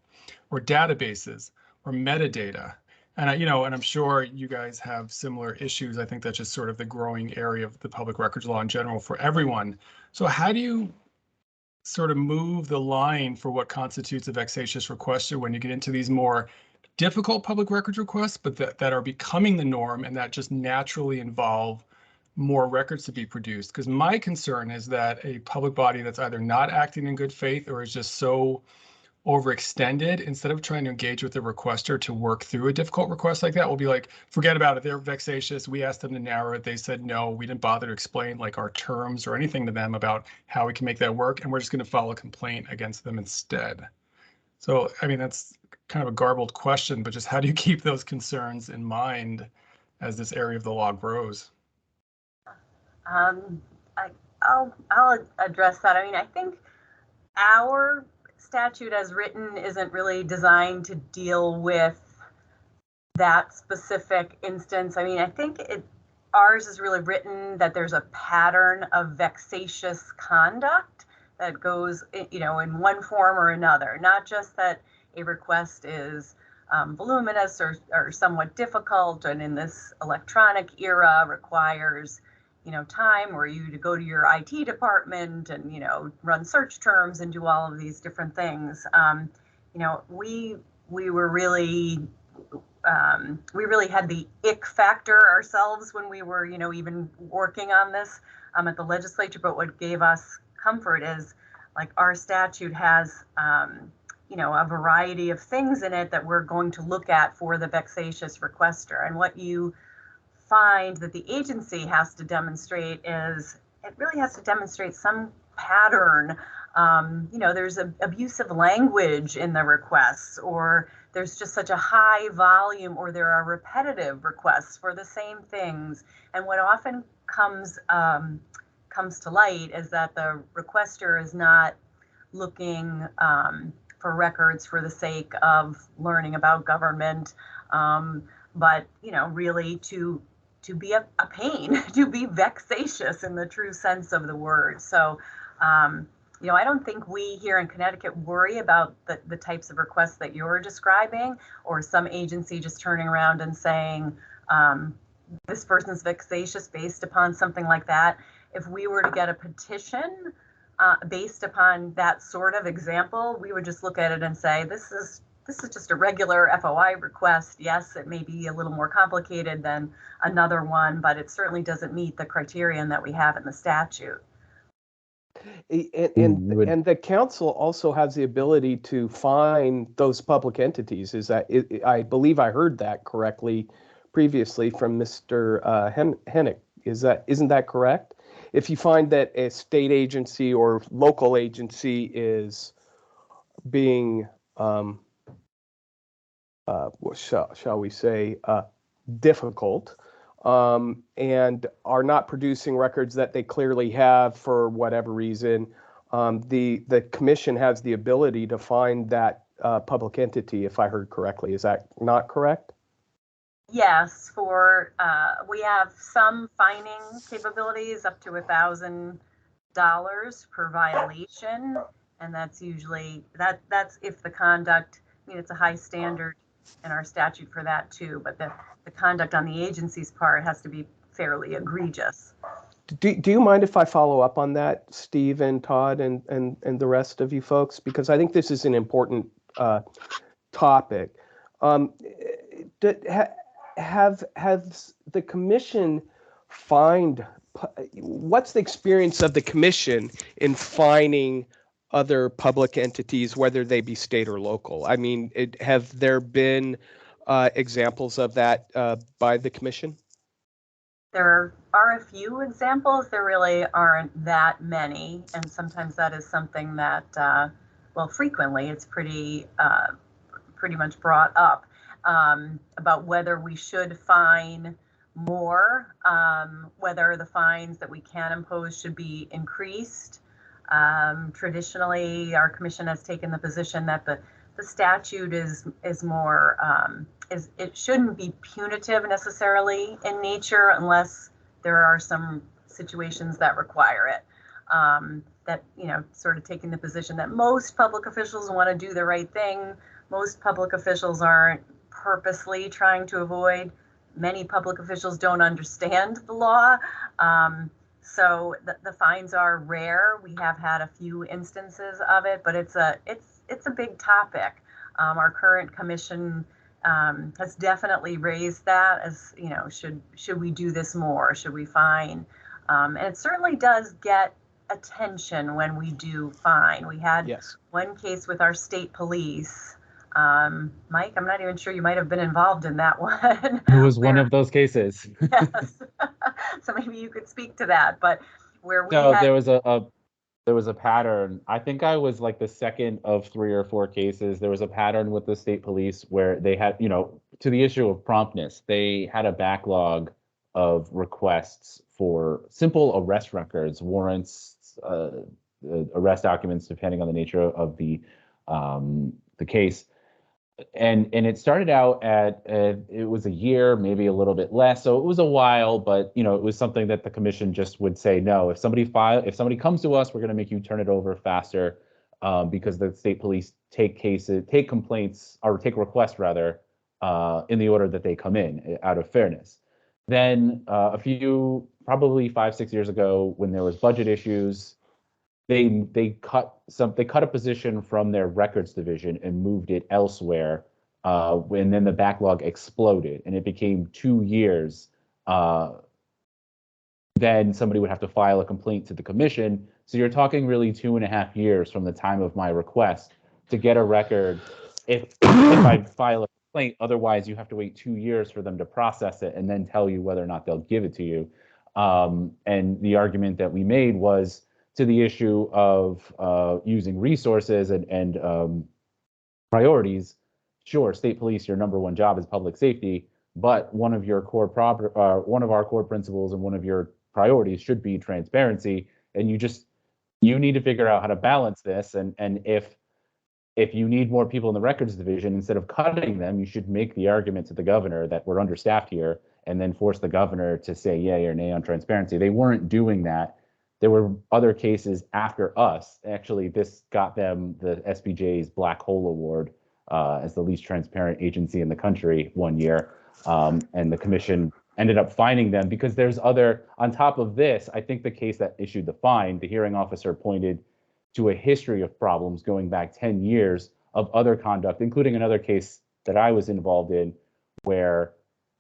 or databases or metadata. And I'm sure you guys have similar issues. I think that's just sort of the growing area of the public records law in general for everyone. So how do you sort of move the line for what constitutes a vexatious requester when you get into these more difficult public records requests, but that are becoming the norm and that just naturally involve more records to be produced? Because my concern is that a public body that's either not acting in good faith or is just so overextended, instead of trying to engage with the requester to work through a difficult request like that, will be like, forget about it, they're vexatious, we asked them to narrow it, they said no, we didn't bother to explain like our terms or anything to them about how we can make that work, and we're just going to file a complaint against them instead. So I mean, that's kind of a garbled question, but just how do you keep those concerns in mind as this area of the law grows? I'll address that. I mean, I think our statute as written isn't really designed to deal with that specific instance. I mean, I think ours is really written that there's a pattern of vexatious conduct that goes, in one form or another, not just that a request is voluminous or somewhat difficult, and in this electronic era requires time or you to go to your IT department and, run search terms and do all of these different things. We were really, we really had the ick factor ourselves when we were, even working on this at the legislature. But what gave us comfort is like our statute has, a variety of things in it that we're going to look at for the vexatious requester. And what you find that the agency has to demonstrate is it really has to demonstrate some pattern. There's abusive language in the requests, or there's just such a high volume, or there are repetitive requests for the same things. And what often comes to light is that the requester is not looking for records for the sake of learning about government, but really to be a pain, to be vexatious in the true sense of the word. So, I don't think we here in Connecticut worry about the types of requests that you're describing, or some agency just turning around and saying, this person's vexatious based upon something like that. If we were to get a petition based upon that sort of example, we would just look at it and say, this is just a regular FOI request. Yes, it may be a little more complicated than another one, but it certainly doesn't meet the criterion that we have in the statute. And the council also has the ability to fine those public entities. I believe I heard that correctly previously from Mr. Hennick. Isn't that correct? If you find that a state agency or local agency is being shall we say, difficult, and are not producing records that they clearly have for whatever reason, the commission has the ability to find that public entity, if I heard correctly. Is that not correct? Yes, we have some fining capabilities up to $1,000 per violation, and that's usually that's if the conduct. It's a high standard in our statute for that too, but the conduct on the agency's part has to be fairly egregious. Do you mind if I follow up on that, Steve and Todd and the rest of you folks? Because I think this is an important topic. Has the commission what's the experience of the commission in fining other public entities, whether they be state or local? I mean, have there been examples of that by the commission? There are a few examples. There really aren't that many, and sometimes that is something that, well, frequently it's pretty much brought up about whether we should fine more, whether the fines that we can impose should be increased. Traditionally, our commission has taken the position that the statute is more it shouldn't be punitive necessarily in nature unless there are some situations that require it. That, you know, sort of taking the position that most public officials want to do the right thing. Most public officials aren't purposely trying to avoid. Many public officials don't understand the law. So the fines are rare. We have had a few instances of it, but it's a big topic. Our current commission has definitely raised that as, you know, should we do this more? Should we fine? And it certainly does get attention when we do fine. We had one case with our state police. Mike, I'm not even sure you might have been involved in that one. It was one of those cases. Yes. So maybe you could speak to that, but where we No, had, there was a pattern. I think I was like the second of 3 or 4 cases. There was a pattern with the state police where they had, you know, to the issue of promptness, they had a backlog of requests for simple arrest records, warrants, arrest documents, depending on the nature of the case. And it started out at it was a year, maybe a little bit less, so it was a while, but you know, it was something that the commission just would say no. If somebody comes to us, we're going to make you turn it over faster, because the state police take complaints, or take requests rather, in the order that they come in, out of fairness. Then a few, probably 5-6 years ago, when there was budget issues, they cut a position from their records division and moved it elsewhere, and then the backlog exploded and it became 2 years. Then somebody would have to file a complaint to the commission. So you're talking really 2.5 years from the time of my request to get a record. If I file a complaint, otherwise you have to wait 2 years for them to process it and then tell you whether or not they'll give it to you. And the argument that we made was, to the issue of using resources and priorities, sure, state police, your number one job is public safety, but one of our core principles and one of your priorities should be transparency. And you need to figure out how to balance this. And if you need more people in the records division, instead of cutting them, you should make the argument to the governor that we're understaffed here, and then force the governor to say yay or nay on transparency. They weren't doing that. There were other cases after us. Actually, this got them the SBJ's Black Hole Award as the least transparent agency in the country one year. And the commission ended up fining them because there's other, on top of this, I think the case that issued the fine, the hearing officer pointed to a history of problems going back 10 years of other conduct, including another case that I was involved in where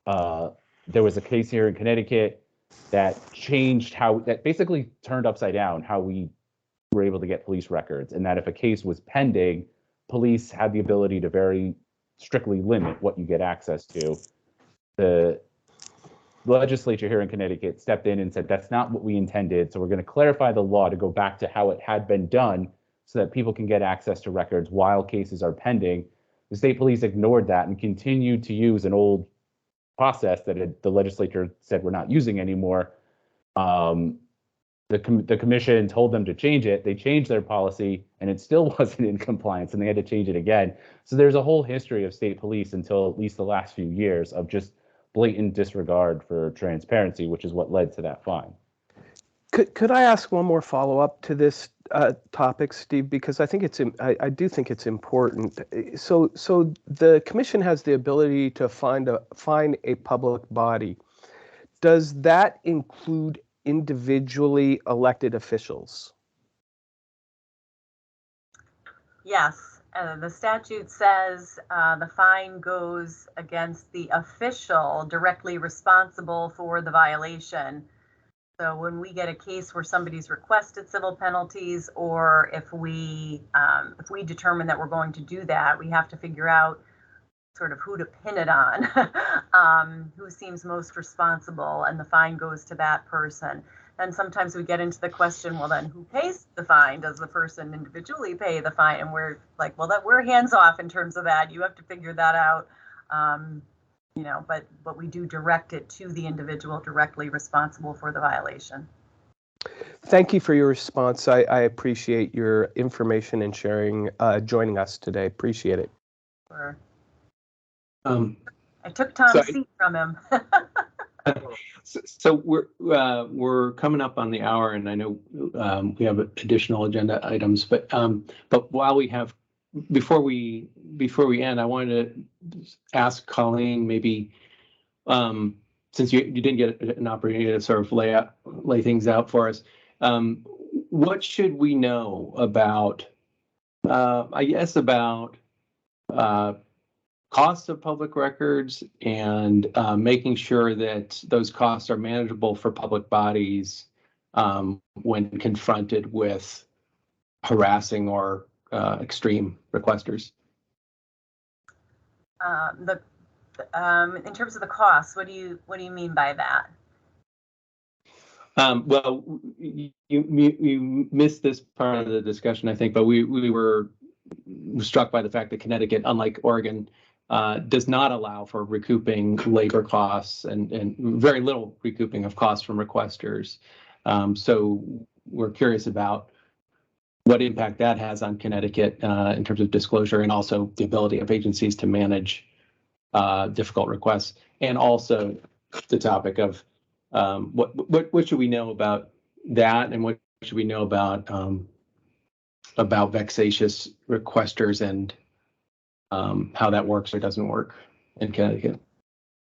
there was a case here in Connecticut that basically turned upside down how we were able to get police records, and that if a case was pending, police had the ability to very strictly limit what you get access to. The legislature here in Connecticut stepped in and said, that's not what we intended, so we're going to clarify the law to go back to how it had been done so that people can get access to records while cases are pending. The state police ignored that and continued to use an old process that the legislature said we're not using anymore. The commission told them to change it. They changed their policy and it still wasn't in compliance, and they had to change it again. So there's a whole history of state police until at least the last few years of just blatant disregard for transparency, which is what led to that fine. Could I ask one more follow-up to this topic, Steve? Because I think I do think it's important. So the commission has the ability to fine a public body. Does that include individually elected officials? yes, the statute says the fine goes against the official directly responsible for the violation. So when we get a case where somebody's requested civil penalties, or if we determine that we're going to do that, we have to figure out sort of who to pin it on, who seems most responsible, and the fine goes to that person. And sometimes we get into the question, well, then who pays the fine? Does the person individually pay the fine? And we're like, well, that we're hands off in terms of that. You have to figure that out. You know, but we do direct it to the individual directly responsible for the violation. Thank you for your response. I appreciate your information and sharing, joining us today. Appreciate it. Sure. I took Tom's seat from him. So we're coming up on the hour, and I know we have additional agenda items, but while we have, before we end, I wanted to ask Colleen, maybe since you didn't get an opportunity to sort of lay things out for us, what should we know about, I guess, about costs of public records and making sure that those costs are manageable for public bodies when confronted with harassing or extreme requesters? In terms of the costs, what do you mean by that? Well, you missed this part of the discussion, I think, but we were struck by the fact that Connecticut, unlike Oregon, does not allow for recouping labor costs and very little recouping of costs from requesters. So we're curious about what impact that has on Connecticut in terms of disclosure, and also the ability of agencies to manage difficult requests, and also the topic of what should we know about that, and what should we know about vexatious requesters, and how that works or doesn't work in Connecticut.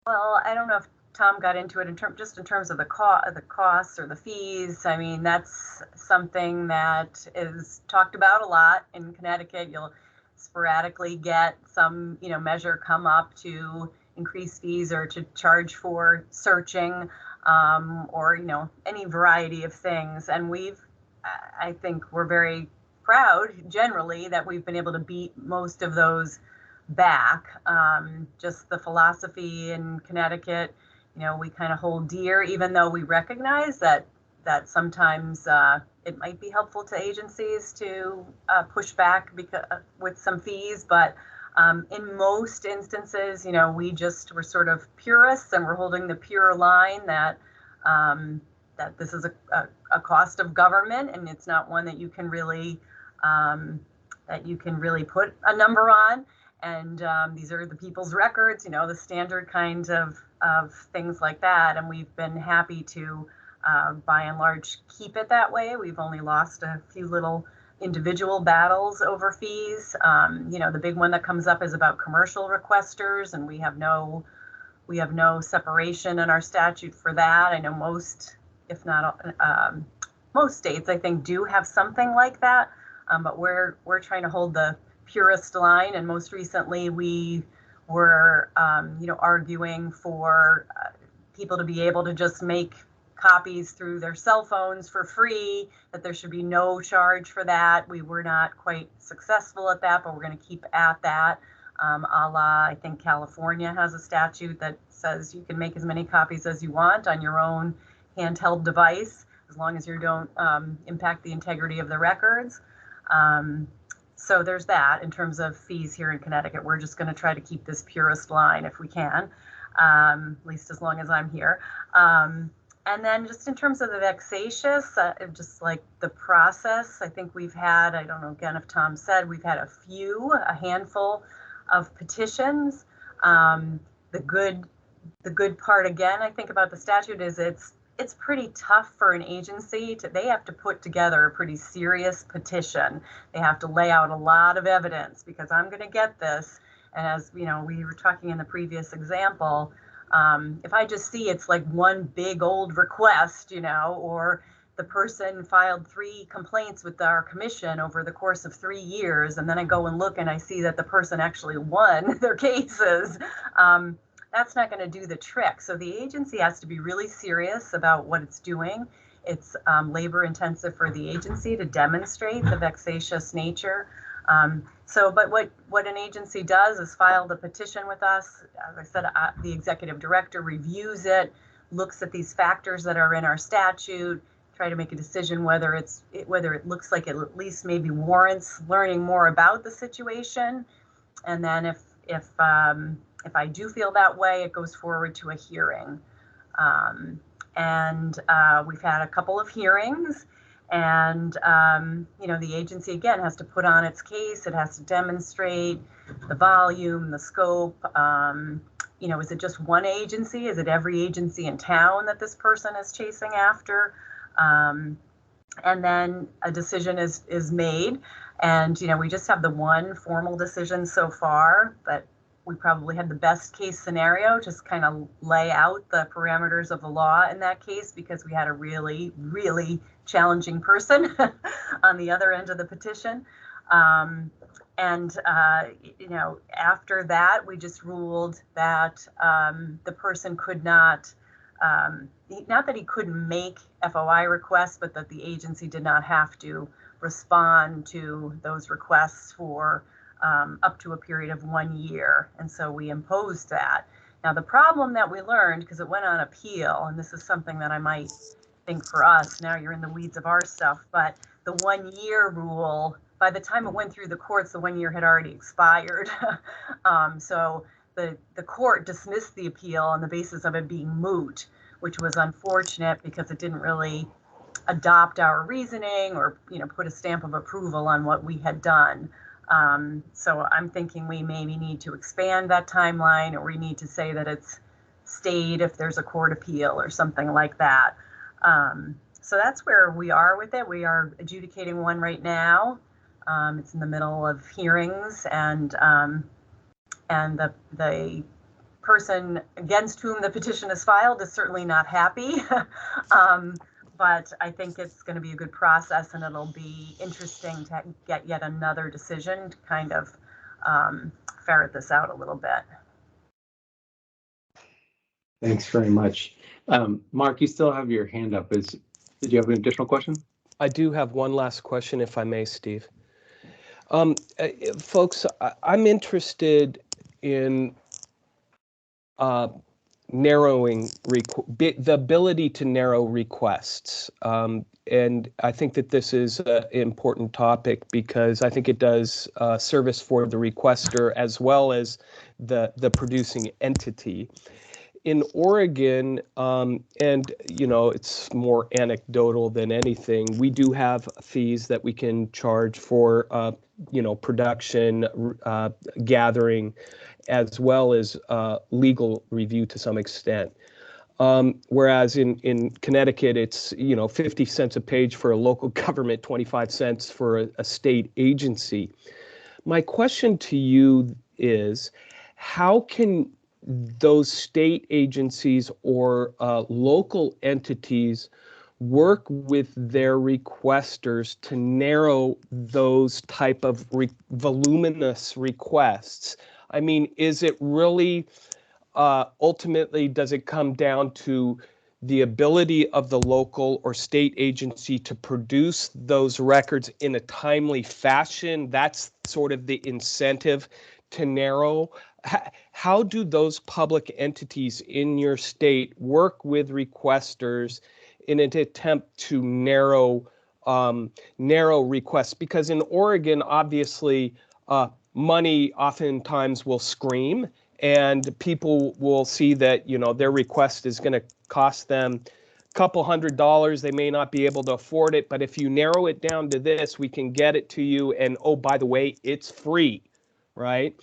Well, I don't know if Tom got into it in terms of the costs or the fees. I mean, that's something that is talked about a lot in Connecticut. You'll sporadically get some, measure come up to increase fees or to charge for searching, or, any variety of things. And I think we're very proud generally that we've been able to beat most of those back. Just the philosophy in Connecticut, we kind of hold dear, even though we recognize that sometimes it might be helpful to agencies to push back with some fees. But in most instances, we're sort of purists, and we're holding the pure line that this is a cost of government, and it's not one that you can really put a number on. And these are the people's records, the standard kinds of things like that. And we've been happy to, by and large, keep it that way. We've only lost a few little individual battles over fees. The big one that comes up is about commercial requesters, and we have no separation in our statute for that. I know most, if not most states, I think, do have something like that, but we're trying to hold the purist line. And most recently, we were, arguing for people to be able to just make copies through their cell phones for free, that there should be no charge for that. We were not quite successful at that, but we're going to keep at that. A la, I think California has a statute that says you can make as many copies as you want on your own handheld device, as long as you don't impact the integrity of the records. So there's that in terms of fees here in Connecticut. We're just going to try to keep this purist line if we can, at least as long as I'm here. And then just in terms of the vexatious, just like the process, I think we've had, I don't know again if Tom said, we've had a handful of petitions. The good part again, I think, about the statute is it's pretty tough for an agency they have to put together a pretty serious petition. They have to lay out a lot of evidence, because I'm going to get this. And as we were talking in the previous example, if I just see it's like one big old request, or the person filed 3 complaints with our commission over the course of 3 years, and then I go and look and I see that the person actually won their cases, that's not going to do the trick. So the agency has to be really serious about what it's doing. It's labor intensive for the agency to demonstrate the vexatious nature. But what an agency does is file the petition with us. As I said, the executive director reviews it, looks at these factors that are in our statute, try to make a decision whether it looks like it at least maybe warrants learning more about the situation. And then if I do feel that way, it goes forward to a hearing. We've had a couple of hearings, and the agency again has to put on its case. It has to demonstrate the volume, the scope. Is it just one agency? Is it every agency in town that this person is chasing after? And then a decision is made, and we just have the one formal decision so far, but we probably had the best case scenario, just kind of lay out the parameters of the law in that case, because we had a really, really challenging person on the other end of the petition. After that, we just ruled that the person could not that he couldn't make FOI requests, but that the agency did not have to respond to those requests for up to a period of 1 year. And so we imposed that. Now, the problem that we learned, because it went on appeal, and this is something that I might think for us, now you're in the weeds of our stuff, but the 1 year rule, by the time it went through the courts, the 1 year had already expired. So the court dismissed the appeal on the basis of it being moot, which was unfortunate because it didn't really adopt our reasoning or put a stamp of approval on what we had done. So I'm thinking we maybe need to expand that timeline, or we need to say that it's stayed if there's a court appeal or something like that. So that's where we are with it. We are adjudicating one right now. It's in the middle of hearings, and the person against whom the petition is filed is certainly not happy. But I think it's going to be a good process, and it'll be interesting to get yet another decision to kind of ferret this out a little bit. Thanks very much. Mark, you still have your hand up. Did you have an additional question? I do have one last question, if I may, Steve. Folks, I'm interested in narrowing the ability to narrow requests. And I think that this is an important topic because I think it does service for the requester as well as the producing entity. In Oregon, and it's more anecdotal than anything, we do have fees that we can charge for production, gathering, as well as legal review to some extent. Whereas in Connecticut, it's 50 cents a page for a local government, 25 cents for a state agency. My question to you is, how can those state agencies or local entities work with their requesters to narrow those type of voluminous requests? I mean, is it really, ultimately, does it come down to the ability of the local or state agency to produce those records in a timely fashion? That's sort of the incentive to narrow. How do those public entities in your state work with requesters in an attempt to narrow requests? Because in Oregon, obviously, money oftentimes will scream, and people will see that their request is going to cost them a couple $100. They may not be able to afford it, but if you narrow it down to this, we can get it to you, and oh, by the way, it's free, right?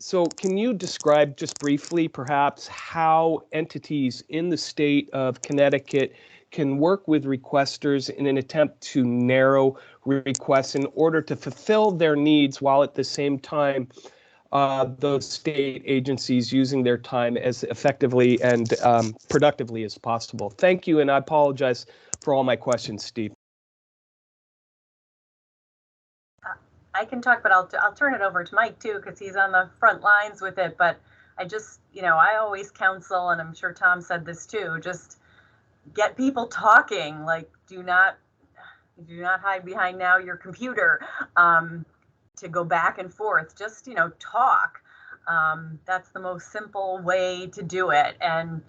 So can you describe just briefly, perhaps, how entities in the state of Connecticut can work with requesters in an attempt to narrow requests in order to fulfill their needs, while at the same time those state agencies using their time as effectively and productively as possible? Thank you, and I apologize for all my questions, Steve. I can talk, but I'll turn it over to Mike too, because he's on the front lines with it. But I just, I always counsel, and I'm sure Tom said this too, just get people talking. Like, do not hide behind now your computer to go back and forth. Just, talk. That's the most simple way to do it. And,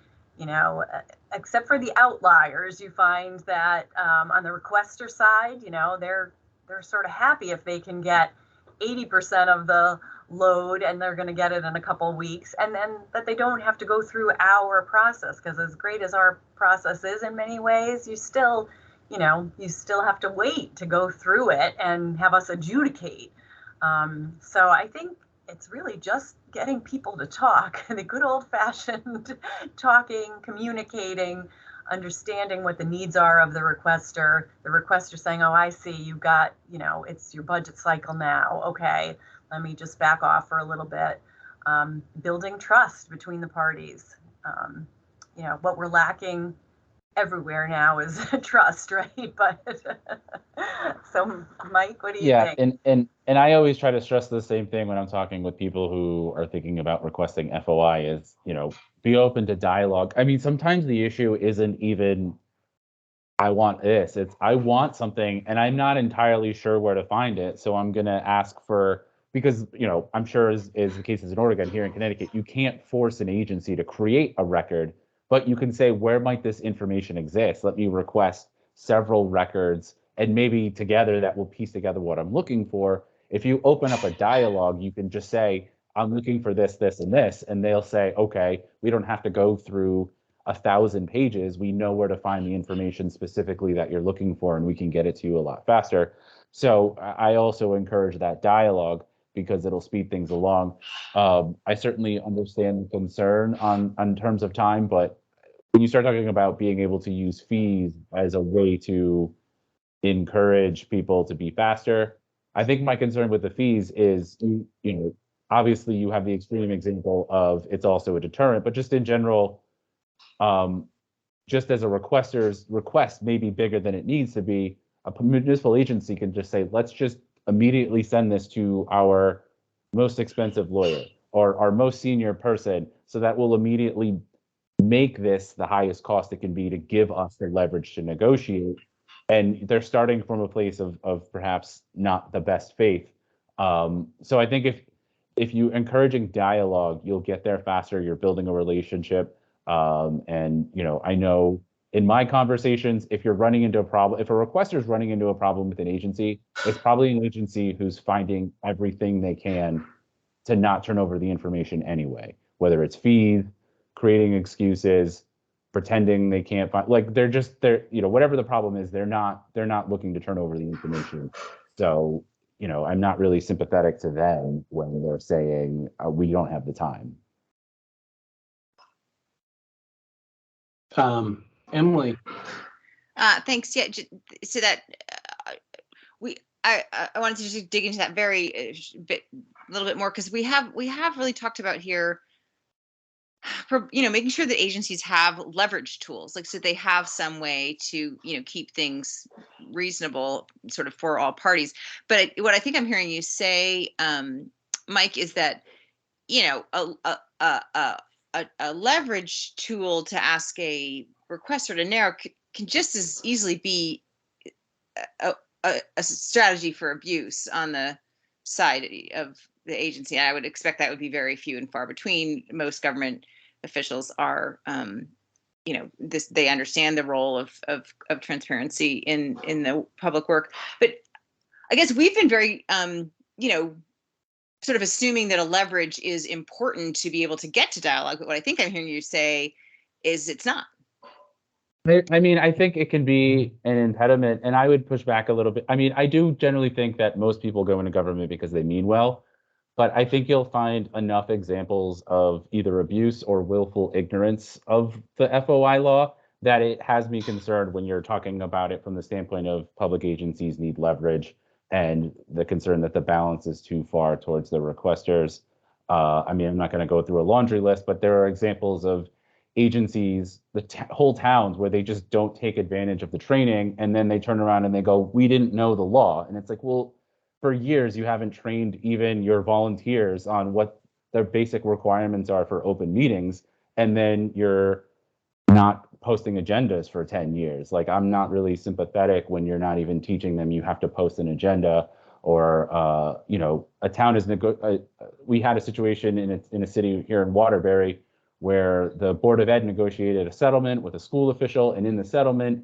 except for the outliers, you find that on the requester side, they're sort of happy if they can get 80% of the load and they're going to get it in a couple of weeks, and then that they don't have to go through our process, because as great as our process is in many ways, you still have to wait to go through it and have us adjudicate. So I think it's really just getting people to talk, the good old-fashioned talking, communicating, understanding what the needs are of the requester saying, oh, I see, you got, it's your budget cycle now. Okay, let me just back off for a little bit. Building trust between the parties. What we're lacking everywhere now is trust, right? But so, Mike, what do you think? And I always try to stress the same thing when I'm talking with people who are thinking about requesting FOI is, be open to dialogue. I mean, sometimes the issue isn't even I want this. It's I want something and I'm not entirely sure where to find it. So I'm going to ask for, because, I'm sure is the case in Oregon, here in Connecticut, you can't force an agency to create a record, but you can say, where might this information exist? Let me request several records, and maybe together that will piece together what I'm looking for. If you open up a dialogue, you can just say, I'm looking for this, this, and this, and they'll say, okay, we don't have to go through 1,000 pages. We know where to find the information specifically that you're looking for, and we can get it to you a lot faster. So I also encourage that dialogue because it'll speed things along. I certainly understand the concern on terms of time, but when you start talking about being able to use fees as a way to encourage people to be faster, I think my concern with the fees is, obviously you have the extreme example of it's also a deterrent, but just in general, just as a requester's request may be bigger than it needs to be, a municipal agency can just say, let's just immediately send this to our most expensive lawyer or our most senior person, so that will immediately make this the highest cost it can be to give us the leverage to negotiate. And they're starting from a place of perhaps not the best faith. So I think if you encouraging dialogue, you'll get there faster. You're building a relationship. And I know in my conversations, if you're running into a problem, if a requester is running into a problem with an agency, it's probably an agency who's finding everything they can to not turn over the information anyway, whether it's fees, creating excuses, pretending they can't find, like they're whatever the problem is, they're not looking to turn over the information. So, I'm not really sympathetic to them when they're saying we don't have the time. Emily. Thanks. Yeah. So that I wanted to just dig into that very a little bit more, because we have really talked about here, making sure that agencies have leverage tools, like so they have some way to keep things reasonable, sort of for all parties. But what I think I'm hearing you say, Mike, is that a leverage tool to ask a requester to narrow can just as easily be a strategy for abuse on the side of the agency. I would expect that would be very few and far between. Most government officials are, they understand the role of transparency in the public work. But I guess we've been very, sort of assuming that a leverage is important to be able to get to dialogue. But what I think I'm hearing you say is it's not. I mean, I think it can be an impediment, and I would push back a little bit. I mean, I do generally think that most people go into government because they mean well, but I think you'll find enough examples of either abuse or willful ignorance of the FOI law that it has me concerned when you're talking about it from the standpoint of public agencies need leverage and the concern that the balance is too far towards the requesters. I mean, I'm not going to go through a laundry list, but there are examples of agencies, whole towns, where they just don't take advantage of the training, and then they turn around and they go, we didn't know the law. And it's like, well, for years you haven't trained even your volunteers on what their basic requirements are for open meetings, and then you're not posting agendas for 10 years. Like, I'm not really sympathetic when you're not even teaching them you have to post an agenda, or you know, a town is we had a situation in a city here in Waterbury where the Board of Ed negotiated a settlement with a school official, and in the settlement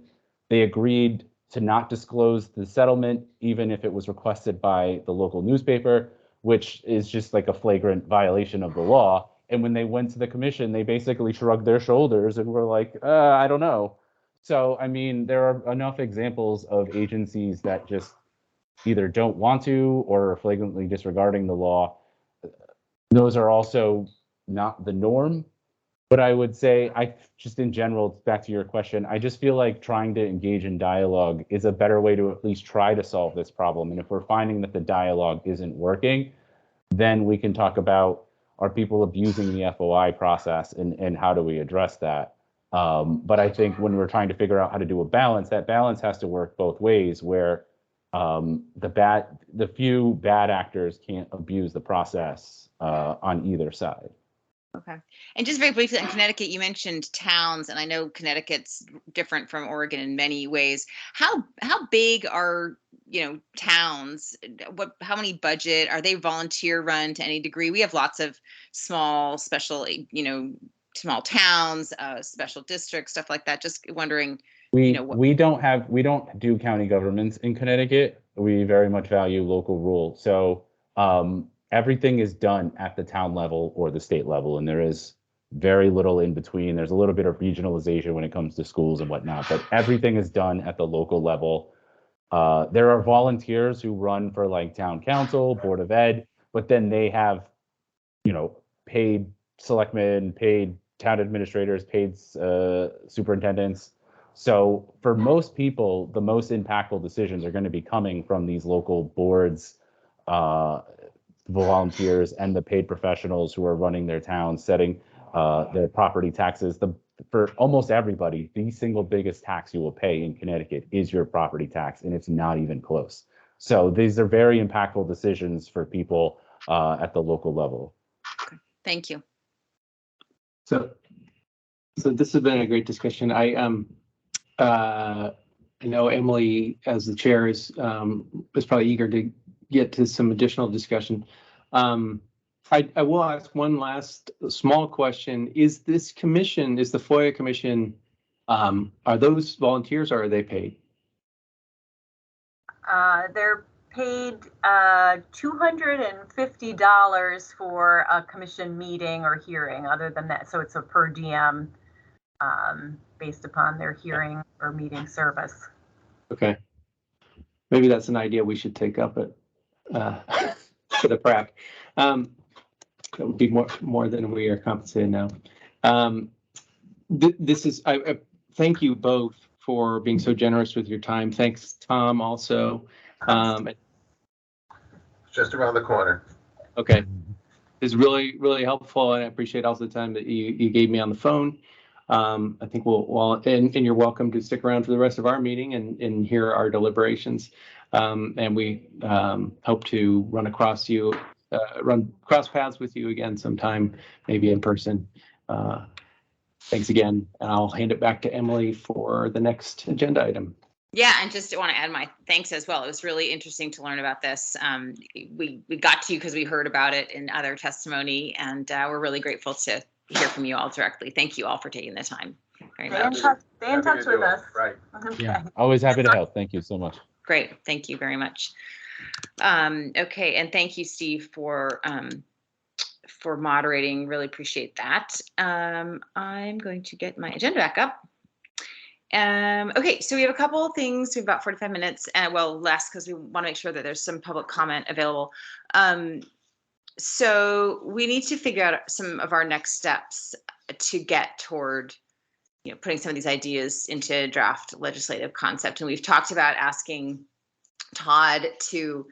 they agreed to not disclose the settlement even if it was requested by the local newspaper, which is just like a flagrant violation of the law. And when they went to the commission, they basically shrugged their shoulders and were like, I don't know. So, I mean, there are enough examples of agencies that just either don't want to or are flagrantly disregarding the law. Those are also not the norm. But I would say, just in general, back to your question, I just feel like trying to engage in dialogue is a better way to at least try to solve this problem. And if we're finding that the dialogue isn't working, then we can talk about, are people abusing the FOI process, and how do we address that? But I think when we're trying to figure out how to do a balance, that balance has to work both ways, where the few bad actors can't abuse the process on either side. Okay. And just very briefly on Connecticut, you mentioned towns, and I know Connecticut's different from Oregon in many ways. How big are, you know, towns? How many budget? Are they volunteer run to any degree? We have lots of small, special, you know, small towns, special districts, stuff like that. Just wondering, we don't do county governments in Connecticut. We very much value local rule. So everything is done at the town level or the state level, and there is very little in between. There's a little bit of regionalization when it comes to schools and whatnot, but everything is done at the local level. There are volunteers who run for like town council, board of ed, but then they have, you know, paid selectmen, paid town administrators, paid superintendents. So for most people, the most impactful decisions are going to be coming from these local boards, volunteers, and the paid professionals who are running their towns, setting their property taxes. For almost everybody, the single biggest tax you will pay in Connecticut is your property tax, and it's not even close. So these are very impactful decisions for people at the local level. Okay. Thank you. So this has been a great discussion. I know Emily, as the chair, is probably eager to get to some additional discussion. I will ask one last small question. Is the FOIA commission, are those volunteers or are they paid? They're paid $250 for a commission meeting or hearing. Other than that, so it's a per diem based upon their hearing or meeting service. Okay. Maybe that's an idea we should take up at for the PRAC. That would be more than we are compensated now. This is, I thank you both for being so generous with your time. Thanks, Tom, also. Just around the corner. Okay. It's really, really helpful, and I appreciate all the time that you gave me on the phone. I think and you're welcome to stick around for the rest of our meeting and hear our deliberations. And we hope to run cross paths with you again sometime, maybe in person. Thanks again. And I'll hand it back to Emily for the next agenda item. Yeah, and just want to add my thanks as well. It was really interesting to learn about this. We got to you because we heard about it in other testimony, and we're really grateful to hear from you all directly. Thank you all for taking the time very much. Stay in touch with us. Right. Okay. Yeah, always happy to help. Thank you so much. Great. Thank you very much. Okay, and thank you, Steve, for moderating. Really appreciate that. I'm going to get my agenda back up. Okay, so we have a couple of things. We have about 45 minutes, well, less, because we want to make sure that there's some public comment available. So we need to figure out some of our next steps to get toward, you know, putting some of these ideas into draft legislative concept. And we've talked about asking Todd to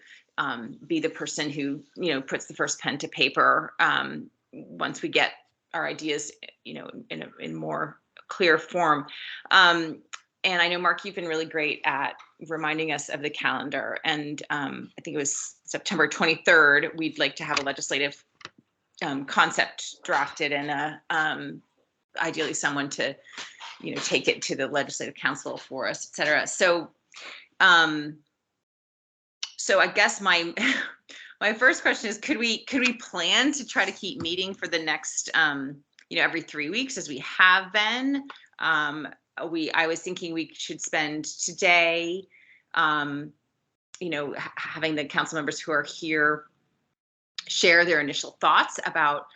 be the person who, you know, puts the first pen to paper once we get our ideas, you know, in more clear form. And I know, Mark, you've been really great at reminding us of the calendar. And I think it was September 23rd, we'd like to have a legislative concept drafted and ideally someone to, take it to the legislative council for us, et cetera. So, so I guess my my first question is, could we plan to try to keep meeting for the next, every 3 weeks as we have been? I was thinking we should spend today, having the council members who are here share their initial thoughts about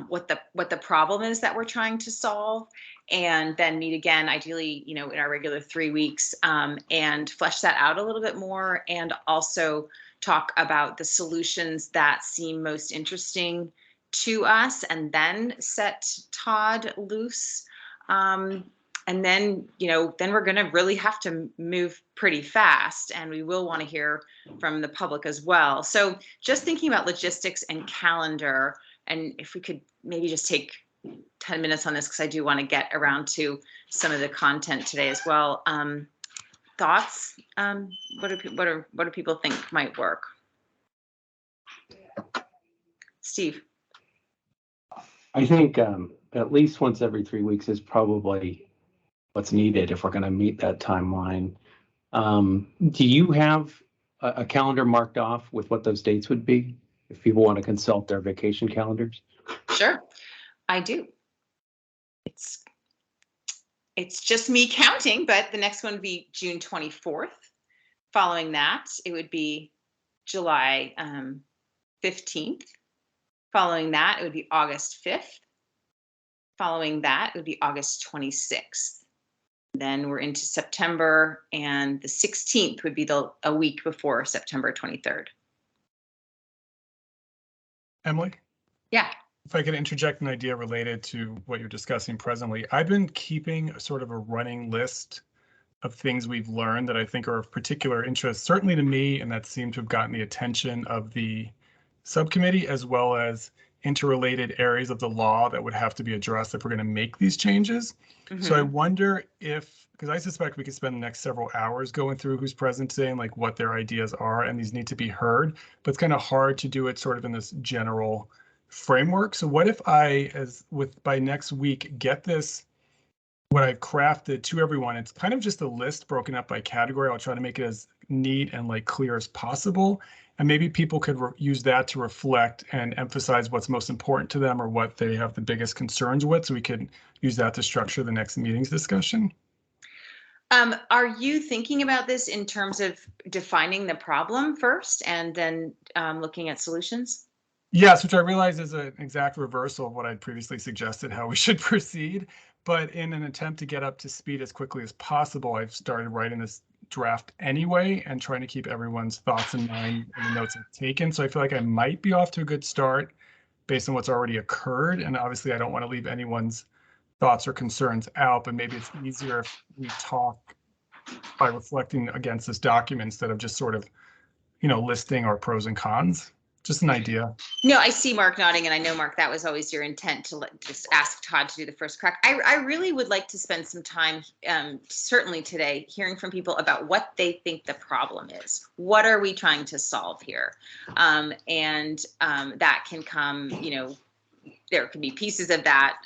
what the problem is that we're trying to solve, and then meet again, ideally, in our regular 3 weeks, and flesh that out a little bit more, and also talk about the solutions that seem most interesting to us, and then set Todd loose. And then, then we're going to really have to move pretty fast, and we will want to hear from the public as well. So just thinking about logistics and calendar, and if we could maybe just take 10 minutes on this, because I do want to get around to some of the content today as well. Thoughts? What do people think might work? Steve? I think at least once every 3 weeks is probably what's needed if we're going to meet that timeline. Do you have a calendar marked off with what those dates would be if people want to consult their vacation calendars? Sure, I do. It's just me counting, but the next one would be June 24th. Following that, it would be July 15th. Following that, it would be August 5th. Following that, it would be August 26th. Then we're into September, and the 16th would be a week before September 23rd. Emily? Yeah. If I could interject an idea related to what you're discussing presently, I've been keeping sort of a running list of things we've learned that I think are of particular interest, certainly to me, and that seem to have gotten the attention of the subcommittee, as well as interrelated areas of the law that would have to be addressed if we're going to make these changes. Mm-hmm. So I wonder if, because I suspect we could spend the next several hours going through who's present today and like what their ideas are, and these need to be heard, but it's kind of hard to do it sort of in this general framework. So what if by next week, get this, what I've crafted to everyone, it's kind of just a list broken up by category. I'll try to make it as neat and like clear as possible. And maybe people could use that to reflect and emphasize what's most important to them or what they have the biggest concerns with. So we could use that to structure the next meeting's discussion. Are you thinking about this in terms of defining the problem first and then looking at solutions? Yes, which I realize is an exact reversal of what I'd previously suggested, how we should proceed. But in an attempt to get up to speed as quickly as possible, I've started writing this draft anyway and trying to keep everyone's thoughts in mind and the notes I've taken. So I feel like I might be off to a good start based on what's already occurred. And obviously I don't want to leave anyone's thoughts or concerns out, but maybe it's easier if we talk by reflecting against this document instead of just sort of, listing our pros and cons. Just an idea. No, I see Mark nodding, and I know, Mark, that was always your intent to just ask Todd to do the first crack. I really would like to spend some time, certainly today, hearing from people about what they think the problem is. What are we trying to solve here? And that can come, there could be pieces of that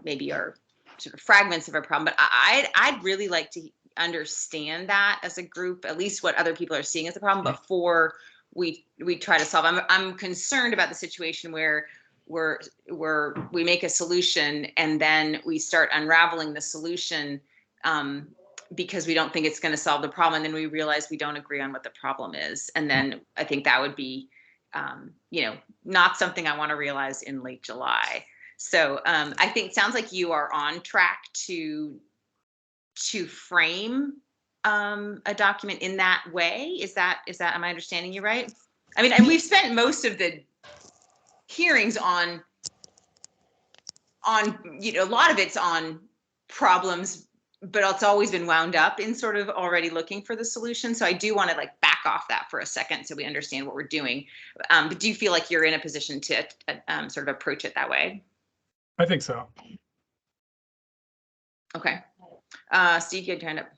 maybe are sort of fragments of a problem, but I'd really like to understand that as a group, at least what other people are seeing as a problem before we try to solve. I'm concerned about the situation where we make a solution and then we start unraveling the solution because we don't think it's going to solve the problem, and then we realize we don't agree on what the problem is, and then I think that would be not something I want to realize in late July. So I think it sounds like you are on track to frame a document in that way. Is that am I understanding you right? I mean, and we've spent most of the hearings on a lot of it's on problems, but it's always been wound up in sort of already looking for the solution. So I do want to like back off that for a second so we understand what we're doing. But do you feel like you're in a position to sort of approach it that way? I think so. Okay. Steve, you had your hand up.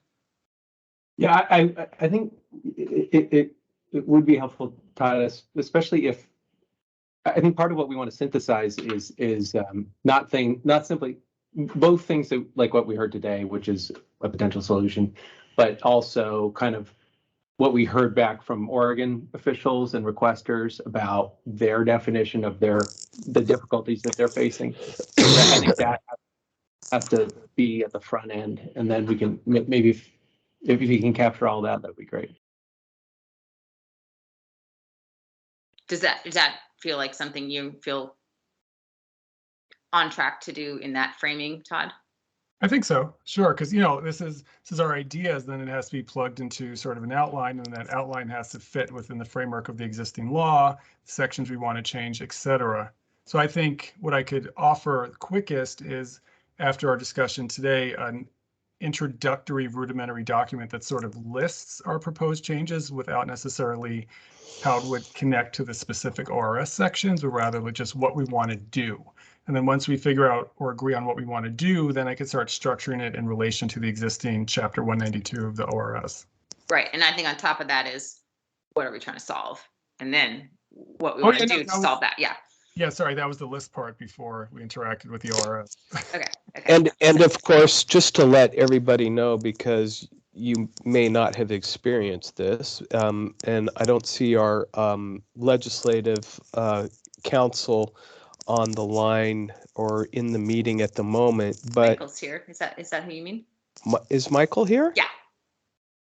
Yeah, I think it would be helpful, Todd, especially if I think part of what we want to synthesize is not simply both things that, like what we heard today, which is a potential solution, but also kind of what we heard back from Oregon officials and requesters about their definition of the difficulties that they're facing. I think that has to be at the front end, and then we can maybe if you can capture all that, that'd be great. Does that feel like something you feel on track to do in that framing, Todd? I think so, sure, because this is our ideas, then it has to be plugged into sort of an outline, and that outline has to fit within the framework of the existing law, sections we want to change, etc. So I think what I could offer quickest is, after our discussion today, an introductory rudimentary document that sort of lists our proposed changes without necessarily how it would connect to the specific ORS sections, but rather with just what we want to do. And then once we figure out or agree on what we want to do, then I can start structuring it in relation to the existing Chapter 192 of the ORS. Right. And I think on top of that is, what are we trying to solve? And then what we want to do to solve that. Yeah. Yeah, sorry, that was the list part before we interacted with the ORS. Okay. And of course, just to let everybody know, because you may not have experienced this, and I don't see our legislative counsel on the line or in the meeting at the moment, but Michael's here. Is that who you mean? Is Michael here? Yeah.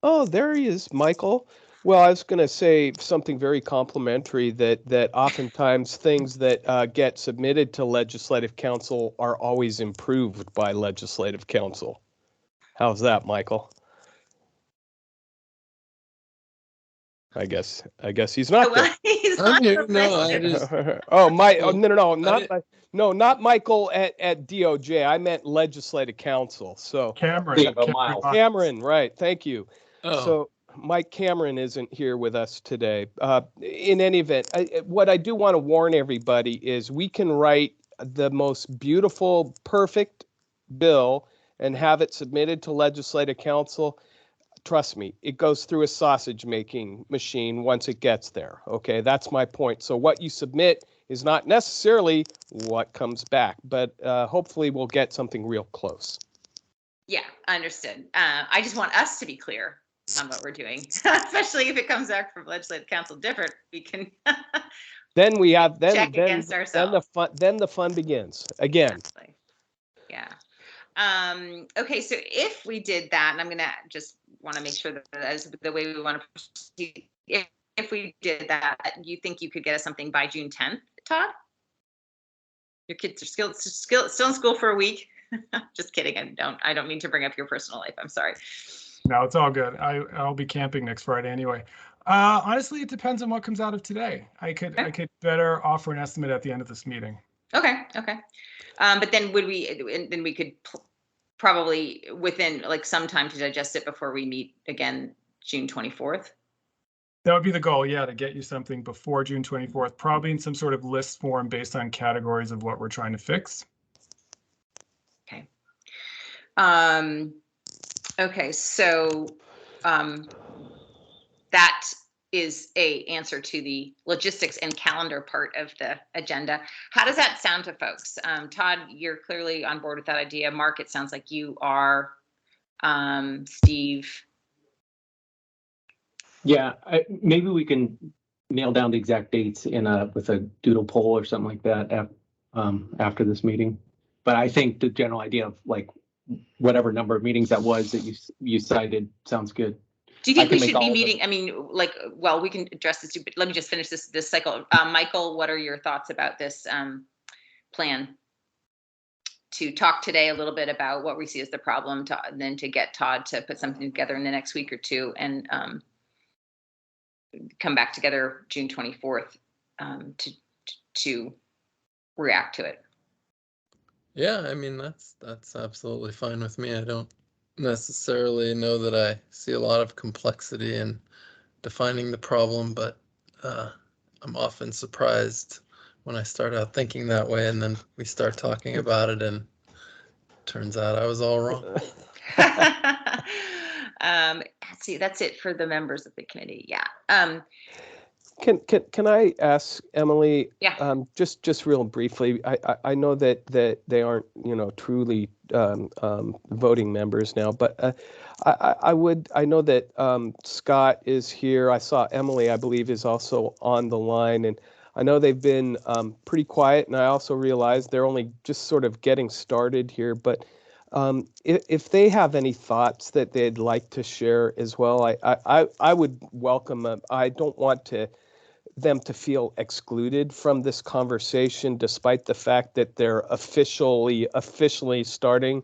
Oh, there he is, Michael. Well, I was going to say something very complimentary, that oftentimes things that get submitted to legislative council are always improved by legislative council. How's that, Michael? I guess he's not there. He's I'm not here. the No, I listener. just Oh, not Michael at DOJ. I meant legislative council. So Cameron, right? Thank you. oh. So Mike Cameron isn't here with us today. In any event, what I do want to warn everybody is we can write the most beautiful, perfect bill and have it submitted to legislative council. Trust me, it goes through a sausage making machine once it gets there. Okay, that's my point. So what you submit is not necessarily what comes back, but hopefully we'll get something real close. Yeah, understood. I just want us to be clear on what we're doing, especially if it comes back from legislative council different. We can then we have check against ourselves. Then the fun begins again. Exactly. Yeah. Okay, so if we did that, and I'm gonna just want to make sure that that is the way we want to proceed. If we did that, you think you could get us something by June 10th, Todd? Your kids are still in school for a week. Just kidding. I don't mean to bring up your personal life. I'm sorry. No, it's all good. I'll be camping next Friday anyway. Honestly, it depends on what comes out of today. I could better offer an estimate at the end of this meeting. Okay. But then we could probably within like some time to digest it before we meet again June 24th. That would be the goal, yeah, to get you something before June 24th, probably in some sort of list form based on categories of what we're trying to fix. Okay. Okay, so that is a answer to the logistics and calendar part of the agenda. How does that sound to folks? Todd, you're clearly on board with that idea. Mark, it sounds like you are. Steve. Yeah, maybe we can nail down the exact dates with a doodle poll or something like that after this meeting. But I think the general idea of like whatever number of meetings that was that you cited sounds good. Do you think we should be meeting? I mean, like, well, we can address this, but let me just finish this cycle. Michael, what are your thoughts about this plan? To talk today a little bit about what we see as the problem, and then to get Todd to put something together in the next week or two, and come back together June 24th to react to it. Yeah, I mean, that's absolutely fine with me. I don't necessarily know that I see a lot of complexity in defining the problem, but I'm often surprised when I start out thinking that way, and then we start talking about it, and turns out I was all wrong. See, that's it for the members of the committee. Yeah. Can I ask Emily? Yeah. Just real briefly. I know that they aren't truly voting members now, but I know that Scott is here. I saw Emily, I believe, is also on the line, and I know they've been pretty quiet. And I also realize they're only just sort of getting started here, but. If they have any thoughts that they'd like to share as well, I would welcome them. I don't want them to feel excluded from this conversation, despite the fact that they're officially starting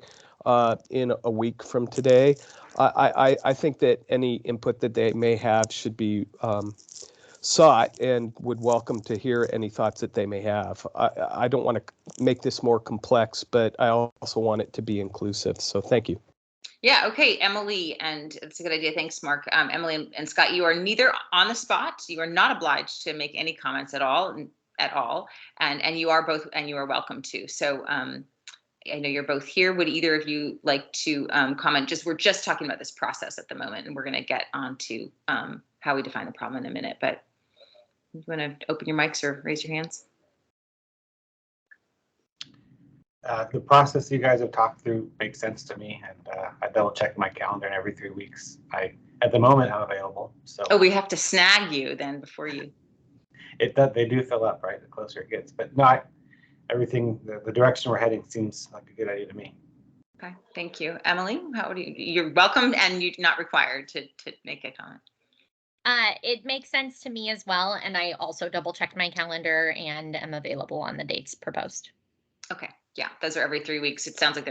in a week from today. I think that any input that they may have should be sought, and would welcome to hear any thoughts that they may have. I don't want to make this more complex, but I also want it to be inclusive. So thank you. Yeah, okay, Emily, and it's a good idea. Thanks, Mark. Emily and Scott, you are neither on the spot. You are not obliged to make any comments at all, and you are both, and you are welcome to. So I know you're both here. Would either of you like to comment? We're just talking about this process at the moment, and we're going to get on to how we define the problem in a minute. But you want to open your mics or raise your hands? The process you guys have talked through makes sense to me, and I double check my calendar, and every 3 weeks, at the moment I'm available. So. Oh, we have to snag you then before you. They do fill up, right? The closer it gets, but no, everything, the direction we're heading seems like a good idea to me. Okay, thank you, Emily. How would you're welcome, and you're not required to make a comment. It makes sense to me as well, and I also double checked my calendar and am available on the dates proposed. Okay, yeah, those are every 3 weeks. It sounds like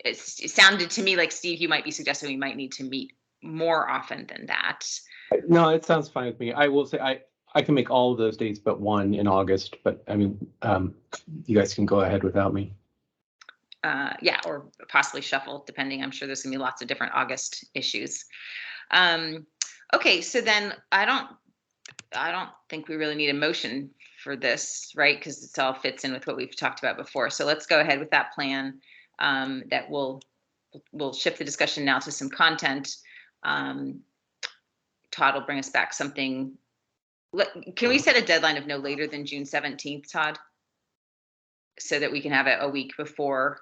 it sounded to me like, Steve, you might be suggesting we might need to meet more often than that. No, it sounds fine with me. I will say I can make all of those dates but one in August, but I mean, you guys can go ahead without me. Yeah, or possibly shuffle, depending. I'm sure there's gonna be lots of different August issues. Okay, so then I don't think we really need a motion for this, right? Because it all fits in with what we've talked about before. So let's go ahead with that plan. That we'll shift the discussion now to some content. Todd will bring us back something. Can we set a deadline of no later than June 17th, Todd? So that we can have it a week before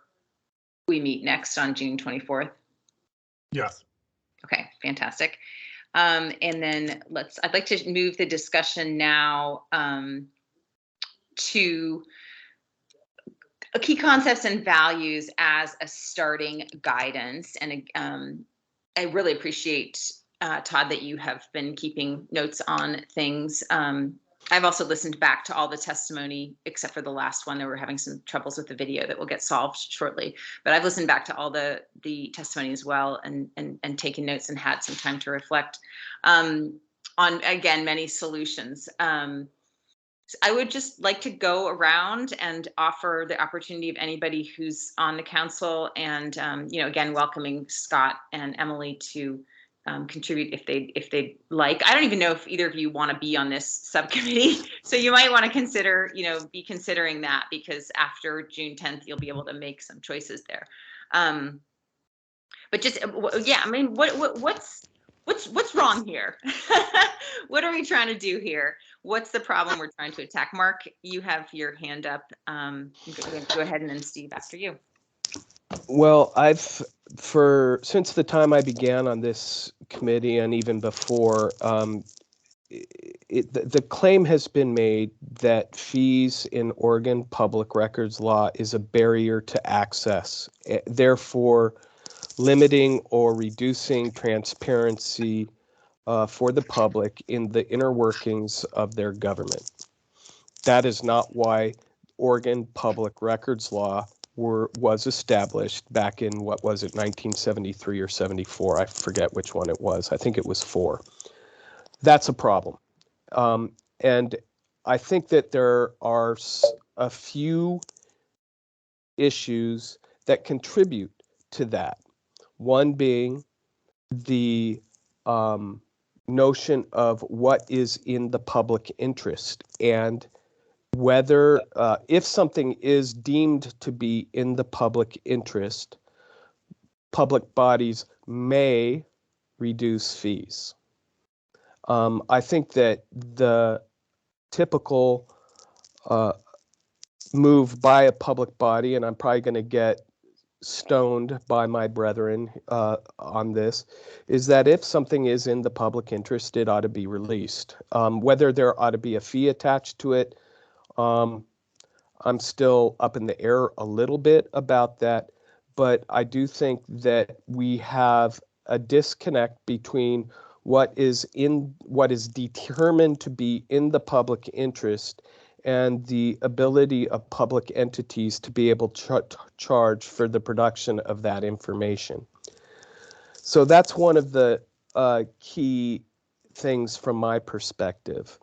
we meet next on June 24th? Yes. Okay, fantastic. And then I'd like to move the discussion now to key concepts and values as a starting guidance. And I really appreciate, Todd, that you have been keeping notes on things. I've also listened back to all the testimony, except for the last one. They were having some troubles with the video that will get solved shortly. But I've listened back to all the testimony as well, and taken notes and had some time to reflect on, again, many solutions. I would just like to go around and offer the opportunity of anybody who's on the council, and again, welcoming Scott and Emily to contribute if they'd like. I don't even know if either of you want to be on this subcommittee, so you might want to consider, be considering that, because after June 10th, you'll be able to make some choices there. But just, yeah, I mean, what's wrong here? What are we trying to do here? What's the problem we're trying to attack? Mark, you have your hand up. Go ahead, and then Steve, after you. Well, since the time I began on this committee and even before, the claim has been made that fees in Oregon public records law is a barrier to access, therefore limiting or reducing transparency for the public in the inner workings of their government. That is not why Oregon public records law was established back in, what was it, 1973 or 74? I forget which one it was. I think it was 4. That's a problem. And I think that there are a few issues that contribute to that. One being the notion of what is in the public interest, and whether if something is deemed to be in the public interest, public bodies may reduce fees. I think that the typical move by a public body, and I'm probably going to get stoned by my brethren on this, is that if something is in the public interest, it ought to be released. Whether there ought to be a fee attached to it, I'm still up in the air a little bit about that, but I do think that we have a disconnect between what is determined to be in the public interest and the ability of public entities to be able to charge for the production of that information. So that's one of the key things from my perspective.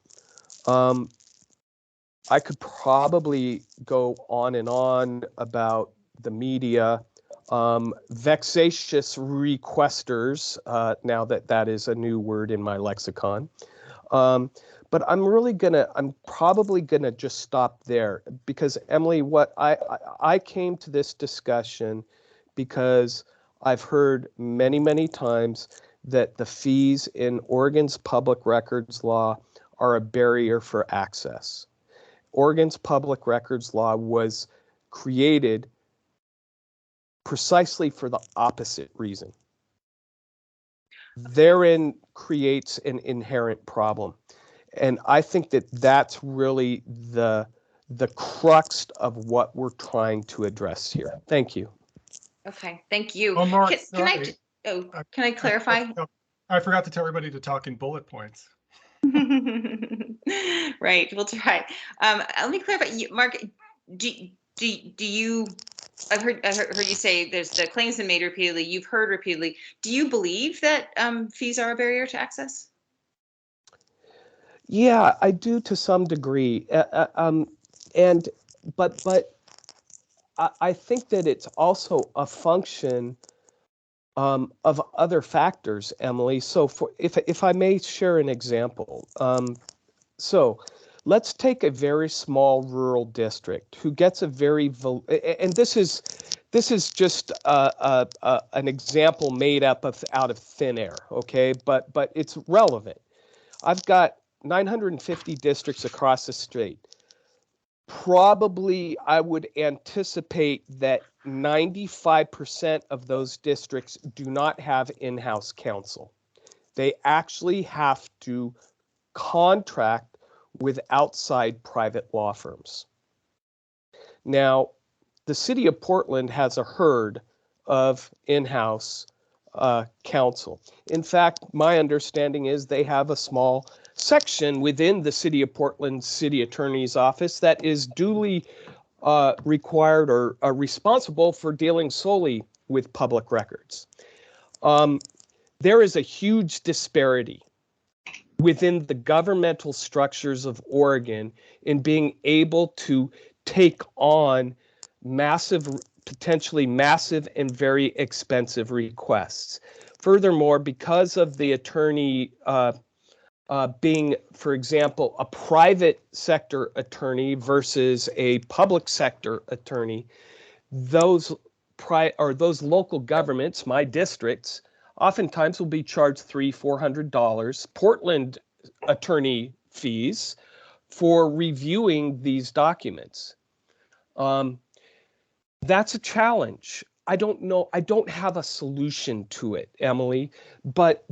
I could probably go on and on about the media, vexatious requesters, now that is a new word in my lexicon. But I'm probably gonna just stop there because Emily, what I came to this discussion because I've heard many times that the fees in Oregon's public records law are a barrier for access. Oregon's public records law was created precisely for the opposite reason. Therein creates an inherent problem. And I think that that's really the crux of what we're trying to address here. Thank you. Okay, thank you. Oh, Mark, Can I clarify? I forgot to tell everybody to talk in bullet points. Right, we'll try. Let me clarify, Mark. Do you? I've heard you say there's the claims been made repeatedly. You've heard repeatedly. Do you believe that fees are a barrier to access? Yeah, I do to some degree, but I think that it's also a function of other factors, Emily. So if I may share an example, so let's take a very small rural district who gets a and this is just an example made up out of thin air, okay? But it's relevant. I've got 950 districts across the state. Probably I would anticipate that 95% of those districts do not have in-house counsel. They actually have to contract with outside private law firms. Now, the city of Portland has a herd of in-house counsel. In fact, my understanding is they have a small section within the city of Portland city attorney's office that is duly required or responsible for dealing solely with public records. There is a huge disparity within the governmental structures of Oregon in being able to take on potentially massive and very expensive requests. Furthermore, because of the attorney being, for example, a private sector attorney versus a public sector attorney, those local governments, my districts, oftentimes will be charged $300-400 Portland attorney fees for reviewing these documents. That's a challenge. I don't know. I don't have a solution to it, Emily, but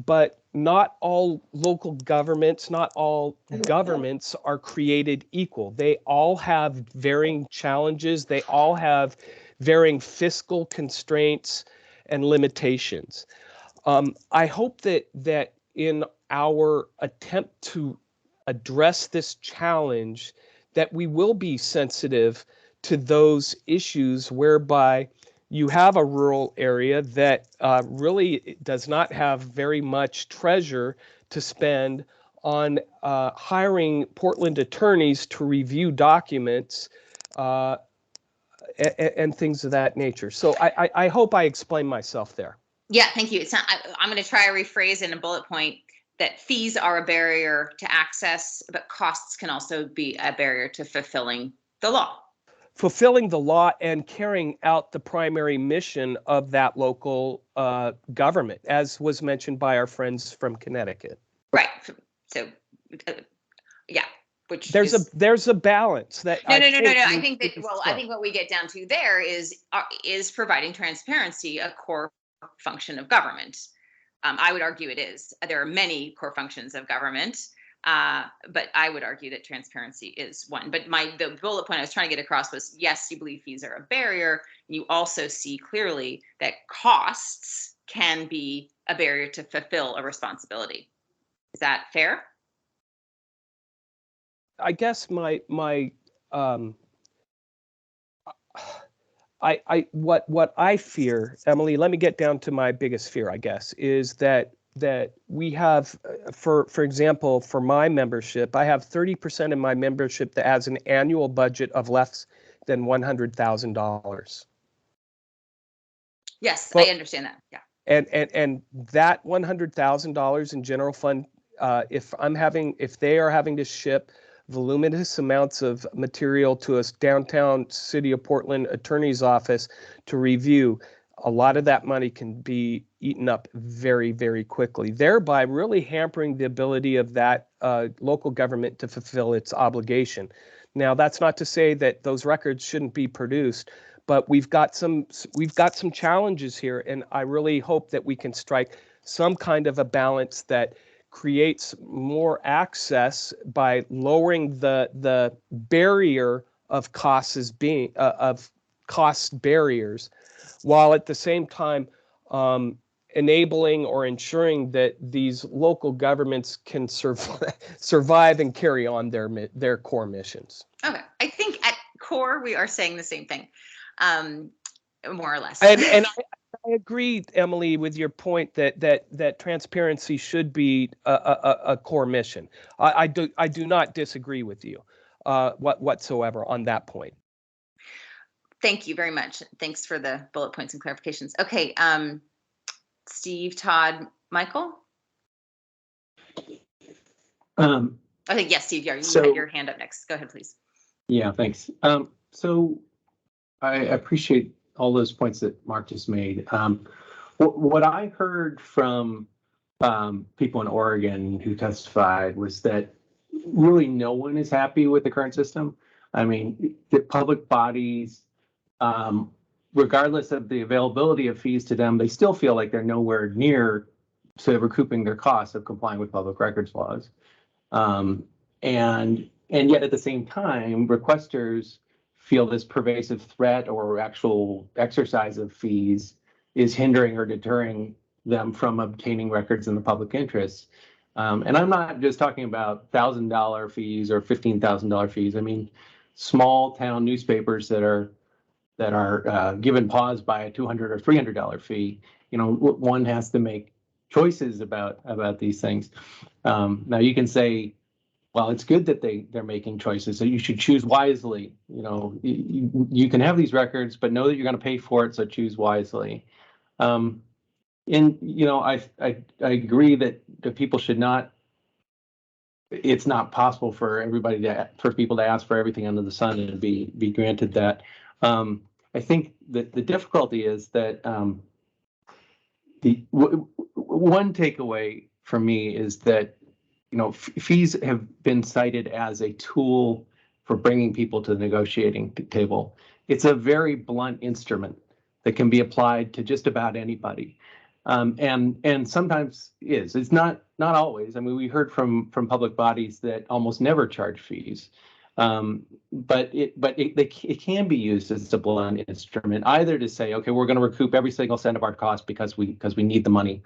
not all local governments, not all governments are created equal. They all have varying challenges. They all have varying fiscal constraints and limitations. I hope that in our attempt to address this challenge, that we will be sensitive to those issues whereby you have a rural area that really does not have very much treasure to spend on hiring Portland attorneys to review documents and things of that nature. So I hope I explained myself there. Yeah, thank you. It's not, I'm going to try to rephrase in a bullet point that fees are a barrier to access, but costs can also be a barrier to fulfilling the law. Fulfilling the law and carrying out the primary mission of that local government, as was mentioned by our friends from Connecticut. Right. So, yeah, which There's a balance that no. I we think that, well, I think what we get down to there is providing transparency a core function of government. I would argue it is. There are many core functions of government, but I would argue that transparency is one. But the bullet point I was trying to get across was, yes, you believe fees are a barrier. You also see clearly that costs can be a barrier to fulfill a responsibility. Is that fair? I guess what I fear, Emily, let me get down to my biggest fear, I guess, is that we have, for example, for my membership, I have 30% of my membership that has an annual budget of less than $100,000. Yes, I understand that. Yeah. And that $100,000 in general fund, if they are having to ship voluminous amounts of material to a downtown city of Portland attorney's office to review, a lot of that money can be eaten up very, very quickly, thereby really hampering the ability of that local government to fulfill its obligation. Now, that's not to say that those records shouldn't be produced, but we've got some challenges here, and I really hope that we can strike some kind of a balance that creates more access by lowering the barrier of costs of cost barriers, while at the same time enabling or ensuring that these local governments can survive and carry on their core missions. Okay, I think at core we are saying the same thing, more or less. And I agree, Emily, with your point that transparency should be a core mission. I do not disagree with you whatsoever on that point. Thank you very much. Thanks for the bullet points and clarifications. Okay, Steve, Todd, Michael? I think, yes, Steve, you had your hand up next. Go ahead, please. Yeah, thanks. So I appreciate all those points that Mark just made. What I heard from people in Oregon who testified was that really no one is happy with the current system. I mean, the public bodies, regardless of the availability of fees to them, they still feel like they're nowhere near to recouping their costs of complying with public records laws. And yet at the same time, requesters feel this pervasive threat or actual exercise of fees is hindering or deterring them from obtaining records in the public interest. And I'm not just talking about $1,000 fees or $15,000 fees. I mean, small town newspapers that are given pause by a $200 or $300 fee. You know, one has to make choices about these things. Now you can say, well, it's good that they're making choices, so you should choose wisely. You know, you can have these records, but know that you're going to pay for it, so choose wisely. And you know, I agree that people should not. It's not possible for people to ask for everything under the sun and be granted that. I think that the difficulty is that one takeaway for me is that, you know, fees have been cited as a tool for bringing people to the negotiating table. It's a very blunt instrument that can be applied to just about anybody, and sometimes is. It's not always. I mean, we heard from public bodies that almost never charge fees, but it can be used as a blunt instrument, either to say, okay, we're going to recoup every single cent of our cost because we need the money.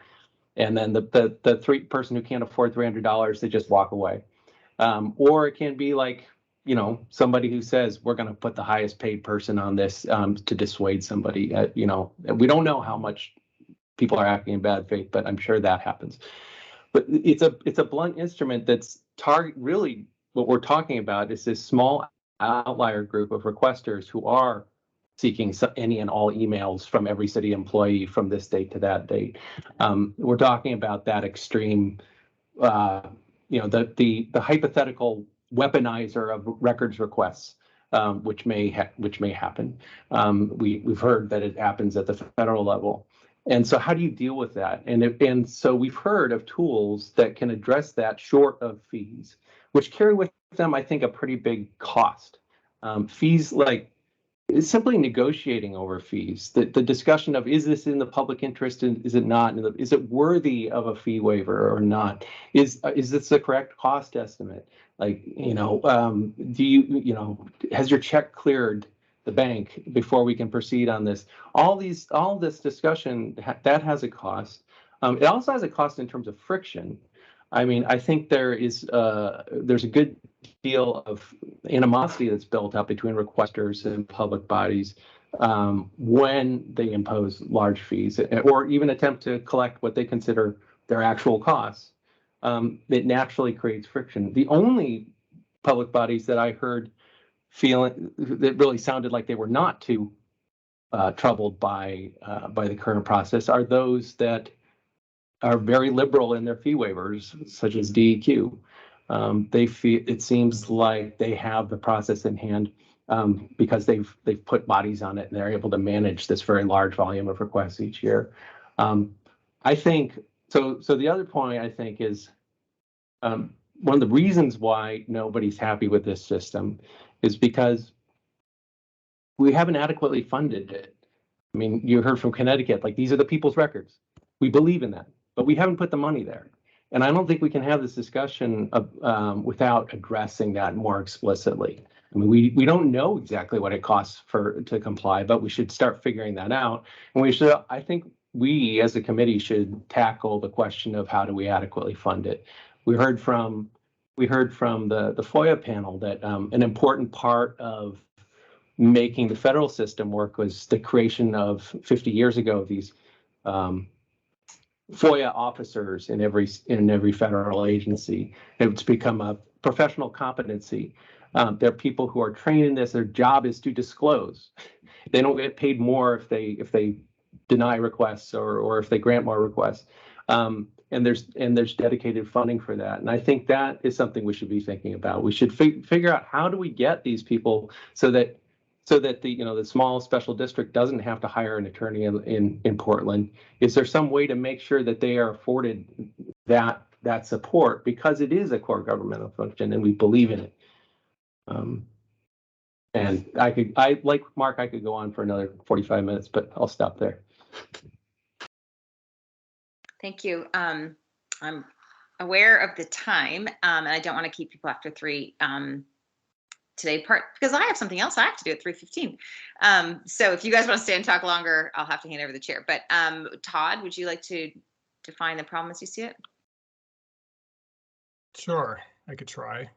And then the person who can't afford $300, they just walk away. Or it can be like, you know, somebody who says, we're going to put the highest paid person on this to dissuade somebody. You know, we don't know how much people are acting in bad faith, but I'm sure that happens. But it's a blunt instrument that's really what we're talking about is this small outlier group of requesters who are seeking any and all emails from every city employee from this date to that date. We're talking about that extreme, you know, the hypothetical weaponizer of records requests, which may happen. We've heard that it happens at the federal level, And so how do you deal with that? And so we've heard of tools that can address that short of fees, which carry with them, I think, a pretty big cost. Fees, like, it's simply negotiating over fees. The discussion of, is this in the public interest and is it not? Is it worthy of a fee waiver or not? Is this the correct cost estimate? Like, do you, has your check cleared the bank before we can proceed on this? All this discussion, that has a cost. It also has a cost in terms of friction. I mean, I think there's a good deal of animosity that's built up between requesters and public bodies when they impose large fees or even attempt to collect what they consider their actual costs. It naturally creates friction. The only public bodies that I heard feeling that really sounded like they were not too troubled by the current process are those that are very liberal in their fee waivers, such as DEQ. They feel, it seems like they have the process in hand because they've put bodies on it and they're able to manage this very large volume of requests each year. I think so. So the other point I think is one of the reasons why nobody's happy with this system is because we haven't adequately funded it. I mean, you heard from Connecticut, like, these are the people's records. We believe in that, but we haven't put the money there. And I don't think we can have this discussion of, without addressing that more explicitly. I mean, we don't know exactly what it costs to comply, but we should start figuring that out. And we should, I think we as a committee should tackle the question of how do we adequately fund it. We heard from the FOIA panel that an important part of making the federal system work was the creation of 50 years ago these FOIA officers in every federal agency. It's become a professional competency. There are people who are trained in this. Their job is to disclose. They don't get paid more if they deny requests or if they grant more requests. And there's dedicated funding for that. And I think that is something we should be thinking about. We should figure out, how do we get these people so that the small special district doesn't have to hire an attorney in Portland. Is there some way to make sure that they are afforded that support, because it is a core governmental function and we believe in it? And I like Mark, I could go on for another 45 minutes, but I'll stop there. Thank you. I'm aware of the time, and I don't want to keep people after 3 today, because I have something else I have to do at 3:15. So if you guys want to stay and talk longer, I'll have to hand over the chair. But Todd, would you like to define the problem as you see it? Sure, I could try.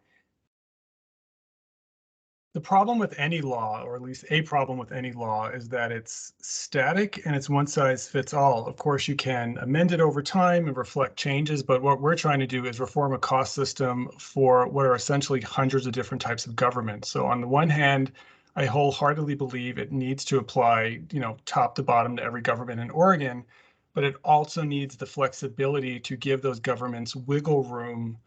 The problem with any law, or at least a problem with any law, is that it's static and it's one size fits all. Of course, you can amend it over time and reflect changes, but what we're trying to do is reform a cost system for what are essentially hundreds of different types of government. So on the one hand, I wholeheartedly believe it needs to apply, top to bottom to every government in Oregon, but it also needs the flexibility to give those governments wiggle room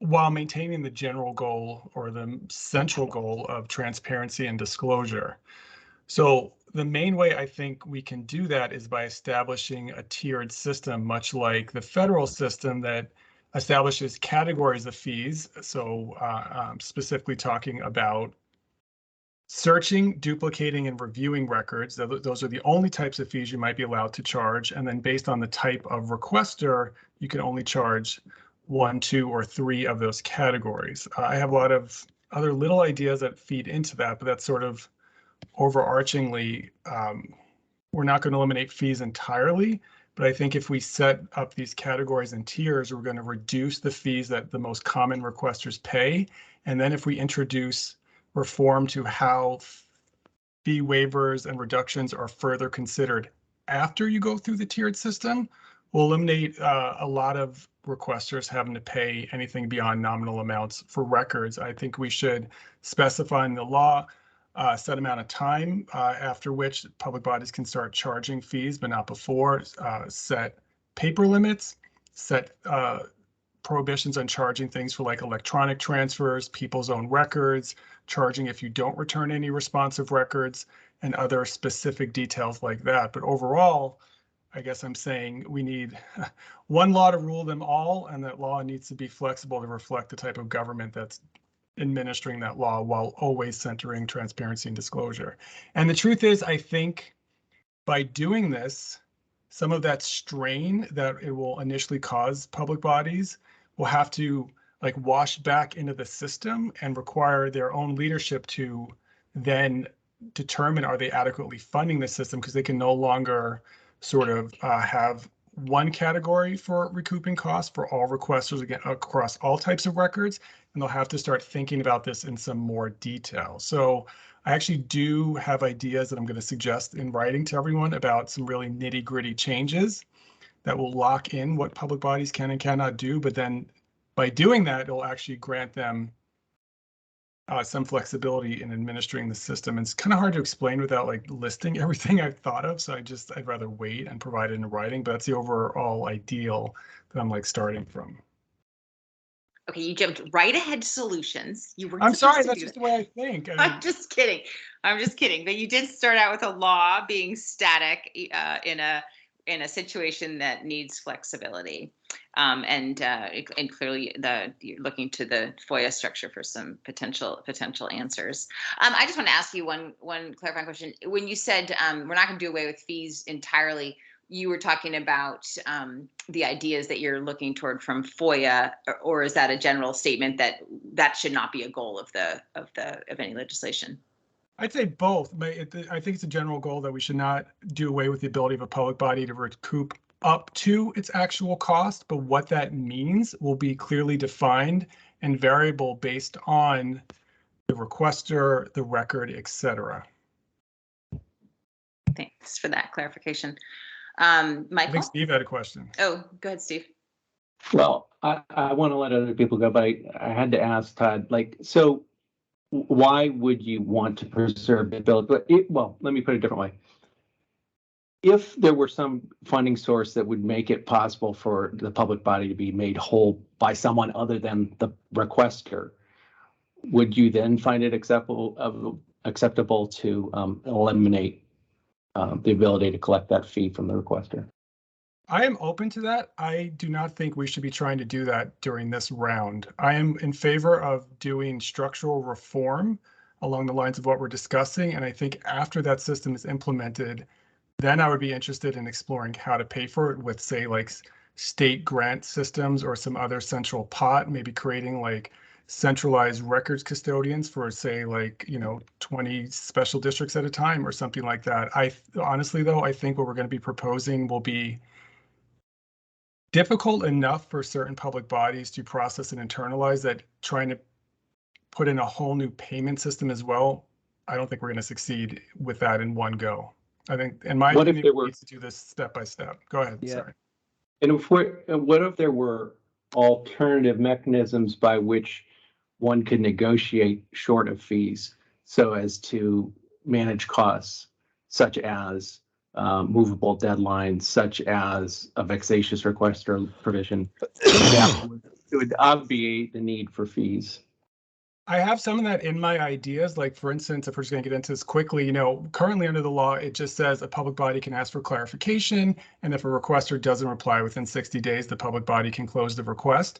while maintaining the general goal or the central goal of transparency and disclosure. So the main way I think we can do that is by establishing a tiered system, much like the federal system that establishes categories of fees. So specifically talking about searching, duplicating, and reviewing records. Those are the only types of fees you might be allowed to charge. And then based on the type of requester, you can only charge 1, 2, or 3 of those categories. I have a lot of other little ideas that feed into that, but that's sort of overarchingly, we're not going to eliminate fees entirely, but I think if we set up these categories and tiers, we're going to reduce the fees that the most common requesters pay. And then if we introduce reform to how fee waivers and reductions are further considered after you go through the tiered system, we'll eliminate a lot of requesters having to pay anything beyond nominal amounts for records. I think we should specify in the law a set amount of time after which public bodies can start charging fees, but not before. Set paper limits, set prohibitions on charging things for like electronic transfers, people's own records, charging if you don't return any responsive records, and other specific details like that. But overall, I guess I'm saying we need one law to rule them all, and that law needs to be flexible to reflect the type of government that's administering that law while always centering transparency and disclosure. And the truth is, I think by doing this, some of that strain that it will initially cause public bodies will have to like wash back into the system and require their own leadership to then determine, are they adequately funding the system, because they can no longer sort of have one category for recouping costs for all requesters again across all types of records, and they'll have to start thinking about this in some more detail. So I actually do have ideas that I'm going to suggest in writing to everyone about some really nitty-gritty changes that will lock in what public bodies can and cannot do, but then by doing that, it'll actually grant them some flexibility in administering the system. And it's kind of hard to explain without like listing everything I've thought of. So I'd rather wait and provide it in writing, but that's the overall ideal that I'm like starting from. Okay, you jumped right ahead to solutions. You weren't I'm supposed sorry, to that's do just that. the way I think. I mean, I'm just kidding. I'm just kidding. But you did start out with a law being static in a situation that needs flexibility, and clearly you're looking to the FOIA structure for some potential answers. I just want to ask you one clarifying question. When you said we're not going to do away with fees entirely, you were talking about the ideas that you're looking toward from FOIA, or is that a general statement that should not be a goal of any legislation? I'd say both. I think it's a general goal that we should not do away with the ability of a public body to recoup up to its actual cost, but what that means will be clearly defined and variable based on the requester, the record, etc. Thanks for that clarification. I Michael? think Steve had a question. Oh, go ahead, Steve. Well, I want to let other people go, but I had to ask Todd, like, so why would you want to preserve the ability? Well, let me put it a different way. If there were some funding source that would make it possible for the public body to be made whole by someone other than the requester, would you then find it acceptable to eliminate the ability to collect that fee from the requester? I am open to that. I do not think we should be trying to do that during this round. I am in favor of doing structural reform along the lines of what we're discussing. And I think after that system is implemented, then I would be interested in exploring how to pay for it with, say, like state grant systems or some other central pot, maybe creating like centralized records custodians for, say, like, 20 special districts at a time or something like that. Honestly, though, I think what we're going to be proposing will be difficult enough for certain public bodies to process and internalize that trying to put in a whole new payment system as well, I don't think we're going to succeed with that in one go. I think, in my opinion, we need to do this step by step. Go ahead. Yeah. Sorry. And what if there were alternative mechanisms by which one could negotiate short of fees so as to manage costs, such as movable deadlines, such as a vexatious requester provision that would obviate the need for fees? I have some of that in my ideas. Like, for instance, if we're just going to get into this quickly, currently under the law, it just says a public body can ask for clarification. And if a requester doesn't reply within 60 days, the public body can close the request.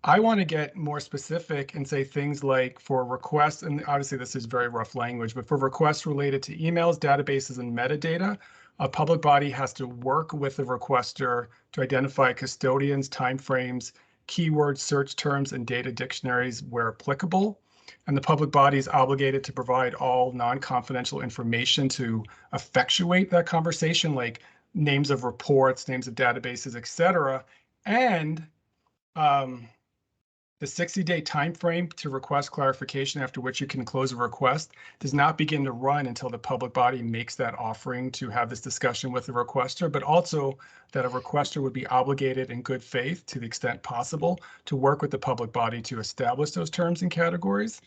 I want to get more specific and say things like for requests, and obviously this is very rough language, but for requests related to emails, databases, and metadata, a public body has to work with the requester to identify custodians, timeframes, keyword search terms, and data dictionaries where applicable. And the public body is obligated to provide all non-confidential information to effectuate that conversation, like names of reports, names of databases, etc. And the 60-day time frame to request clarification after which you can close a request does not begin to run until the public body makes that offering to have this discussion with the requester, but also that a requester would be obligated in good faith, to the extent possible, to work with the public body to establish those terms and categories.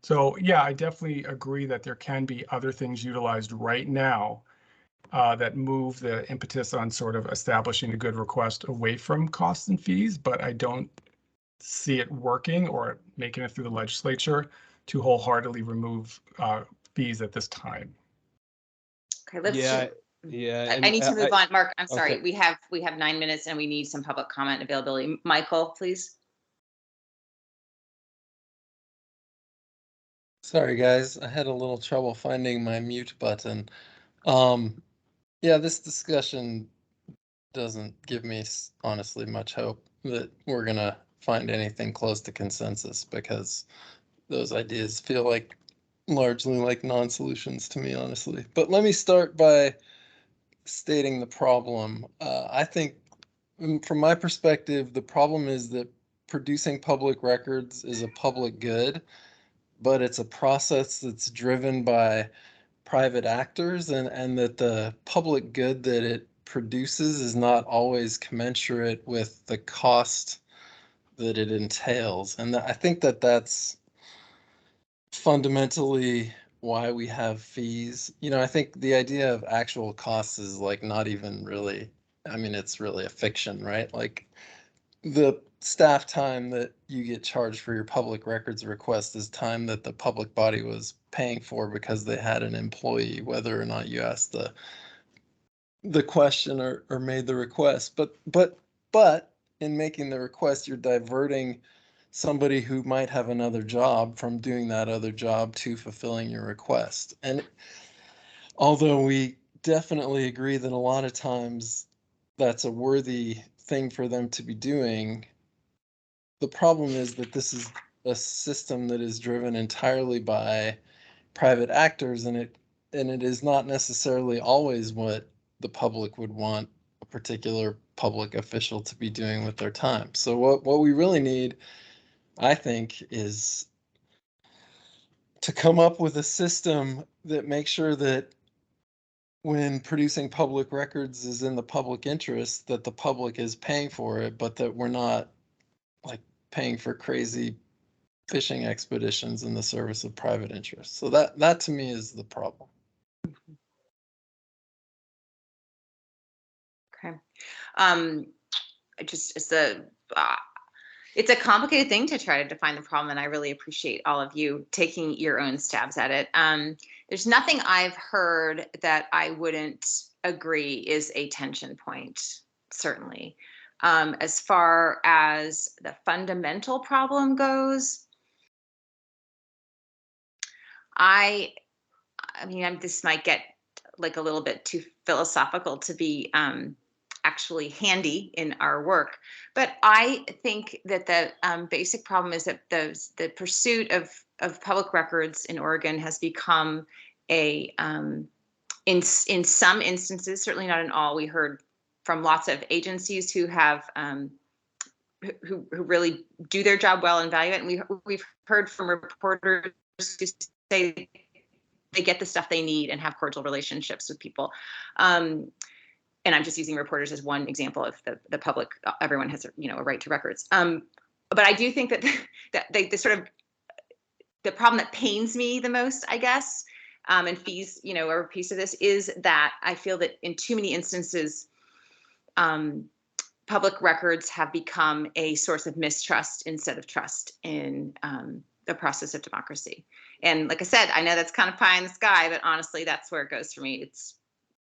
So yeah, I definitely agree that there can be other things utilized right now that move the impetus on sort of establishing a good request away from costs and fees, but I don't see it working or making it through the legislature to wholeheartedly remove fees at this time. Okay, let's. Yeah, yeah. I and need to move on. Mark, I'm sorry. okay. We have 9 minutes and we need some public comment availability. Michael, please. Sorry, guys. I had a little trouble finding my mute button. Yeah, this discussion doesn't give me honestly much hope that we're gonna find anything close to consensus, because those ideas feel like largely like non-solutions to me, honestly. But let me start by stating the problem. I think, from my perspective, the problem is that producing public records is a public good, but it's a process that's driven by private actors, and that the public good that it produces is not always commensurate with the cost that it entails. And I think that that's fundamentally why we have fees. I think the idea of actual costs is like not even really, I mean, it's really a fiction, right? Like, the staff time that you get charged for your public records request is time that the public body was paying for because they had an employee, whether or not you asked the question or made the request. But in making the request, you're diverting somebody who might have another job from doing that other job to fulfilling your request. And although we definitely agree that a lot of times that's a worthy thing for them to be doing, the problem is that this is a system that is driven entirely by private actors, and it is not necessarily always what the public would want a particular public official to be doing with their time. So what we really need, I think, is to come up with a system that makes sure that when producing public records is in the public interest, that the public is paying for it, but that we're not like paying for crazy fishing expeditions in the service of private interests. So that to me is the problem. Okay. It's a complicated thing to try to define the problem, and I really appreciate all of you taking your own stabs at it. There's nothing I've heard that I wouldn't agree is a tension point, certainly. As far as the fundamental problem goes, I mean, this might get like a little bit too philosophical to be actually handy in our work, but I think that the basic problem is that the pursuit of public records in Oregon has become a in some instances, certainly not in all. We heard from lots of agencies who have who really do their job well and value it, and we've heard from reporters who say they get the stuff they need and have cordial relationships with people. And I'm just using reporters as one example of the public. Everyone has a right to records. But I do think that the sort of the problem that pains me the most, I guess, and fees, are a piece of this, is that I feel that in too many instances, public records have become a source of mistrust instead of trust in the process of democracy. And like I said, I know that's kind of pie in the sky, but honestly, that's where it goes for me.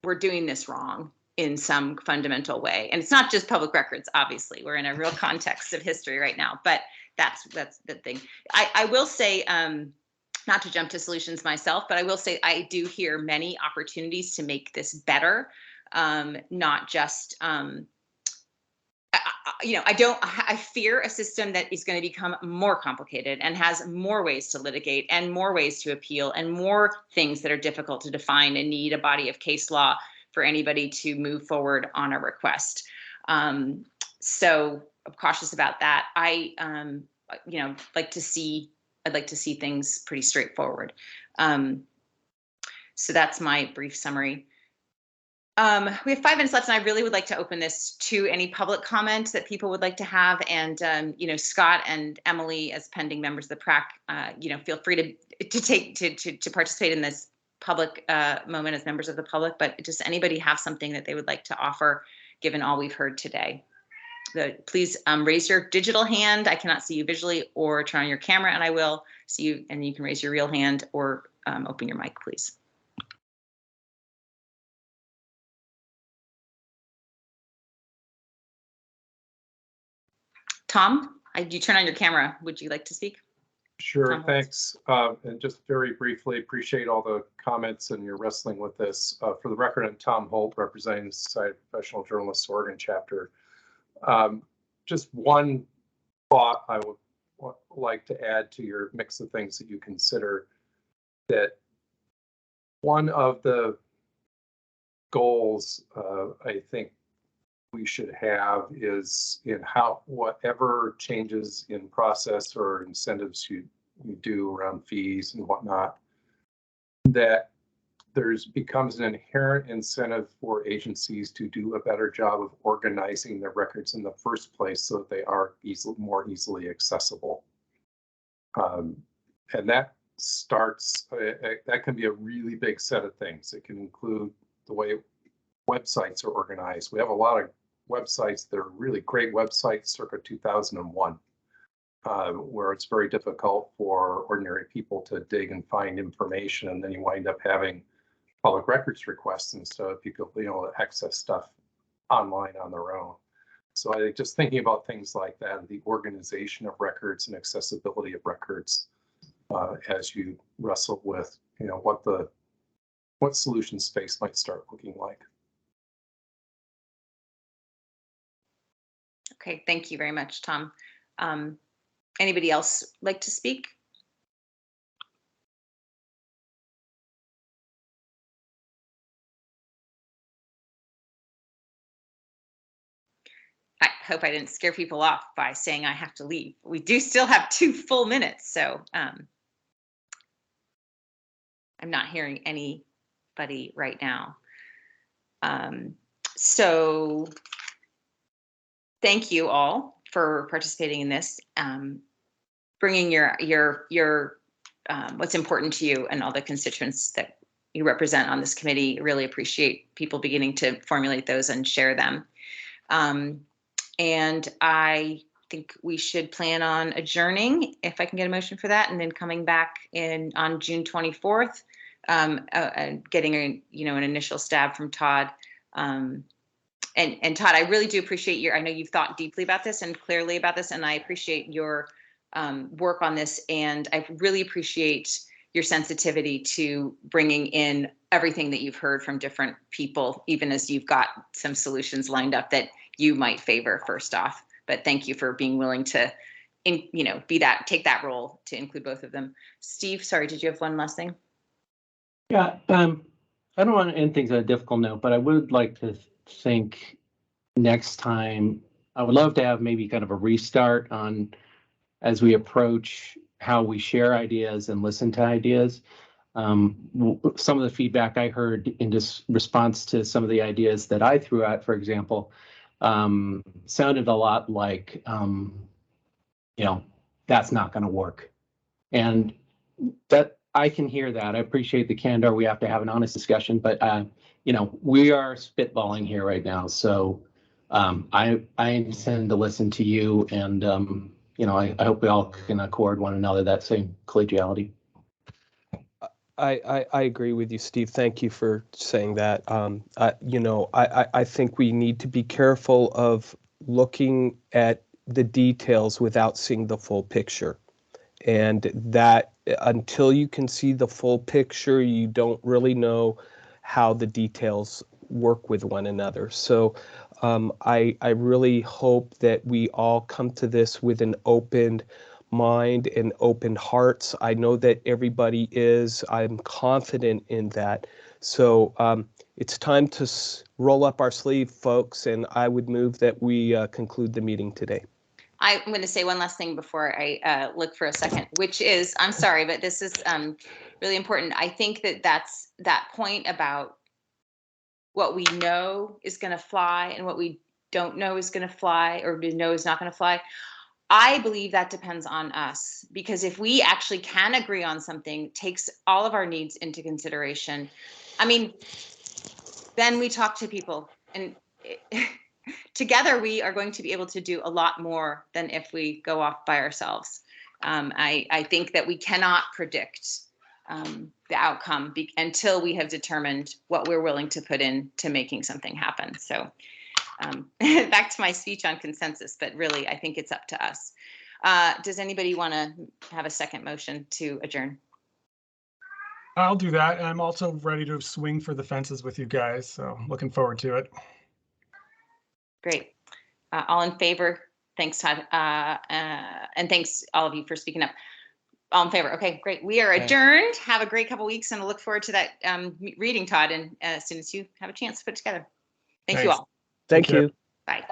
We're doing this wrong in some fundamental way. And it's not just public records, obviously. We're in a real context of history right now, but that's the thing. I will say, not to jump to solutions myself, but I will say I do hear many opportunities to make this better, not just I fear a system that is going to become more complicated and has more ways to litigate and more ways to appeal and more things that are difficult to define and need a body of case law for anybody to move forward on a request. So I'm cautious about that. I'd like to see things pretty straightforward. So that's my brief summary. We have 5 minutes left, and I really would like to open this to any public comment that people would like to have. And Scott and Emily, as pending members of the PRAC, feel free to participate in this public moment as members of the public. But does anybody have something that they would like to offer, given all we've heard today? Please raise your digital hand. I cannot see you visually, or turn on your camera, and I will see you. And you can raise your real hand or open your mic, please. Tom, you turn on your camera. Would you like to speak? Sure, Tom? thanks. And just very briefly, appreciate all the comments and your wrestling with this. For the record, I'm Tom Holt, representing the Society of Professional Journalists Oregon chapter. Just one thought I would like to add to your mix of things that you consider, that one of the goals I think we should have is in whatever changes in process or incentives you do around fees and whatnot, that becomes an inherent incentive for agencies to do a better job of organizing their records in the first place so that they are more easily accessible. And that that can be a really big set of things. It can include the way websites are organized. We have a lot of websites that are really great websites circa 2001, where it's very difficult for ordinary people to dig and find information, and then you wind up having public records requests instead of people being able to access stuff online on their own. So I think just thinking about things like that, the organization of records and accessibility of records, as you wrestle with, what solution space might start looking like. Okay, thank you very much, Tom. Anybody else like to speak? I hope I didn't scare people off by saying I have to leave. We do still have 2 full minutes, so I'm not hearing anybody right now. So thank you all for participating in this, bringing your what's important to you and all the constituents that you represent on this committee. Really appreciate people beginning to formulate those and share them. And I think we should plan on adjourning, if I can get a motion for that, and then coming back on June 24th, and getting an initial stab from Todd. And Todd, I really do appreciate I know you've thought deeply about this and clearly about this, and I appreciate your work on this, and I really appreciate your sensitivity to bringing in everything that you've heard from different people, even as you've got some solutions lined up that you might favor first off. But thank you for being willing to, take that role to include both of them. Steve, sorry, did you have one last thing? Yeah, I don't want to end things on a difficult note, but I would like to think next time, I would love to have maybe kind of a restart on, as we approach how we share ideas and listen to ideas. Some of the feedback I heard in just response to some of the ideas that I threw out, for example, sounded a lot like, that's not going to work. And that I can hear that. I appreciate the candor. We have to have an honest discussion, but we are spitballing here right now. So I intend to listen to you, and I hope we all can accord one another that same collegiality. I agree with you, Steve. Thank you for saying that. I think we need to be careful of looking at the details without seeing the full picture. And that until you can see the full picture, you don't really know how the details work with one another. So I really hope that we all come to this with an open mind and open hearts. I know that everybody is. I'm confident in that. So it's time to roll up our sleeve, folks, and I would move that we conclude the meeting today. I'm going to say one last thing before I look for a second, which is, I'm sorry, but this is really important. I think that's that point about what we know is going to fly and what we don't know is going to fly, or we know is not going to fly. I believe that depends on us, because if we actually can agree on something, takes all of our needs into consideration, then we talk to people, and together we are going to be able to do a lot more than if we go off by ourselves. I think that we cannot predict the outcome until we have determined what we're willing to put in to making something happen. So back to my speech on consensus, but really, I think it's up to us. Does anybody want to have a second motion to adjourn? I'll do that. I'm also ready to swing for the fences with you guys, so looking forward to it. Great. All in favor? Thanks, Todd. And thanks all of you for speaking up. All in favor? Okay, great. We are adjourned. Have a great couple weeks, and I look forward to that reading, Todd, and as soon as you have a chance to put it together. Thank you Thanks. all. Thank Take care. you. Bye.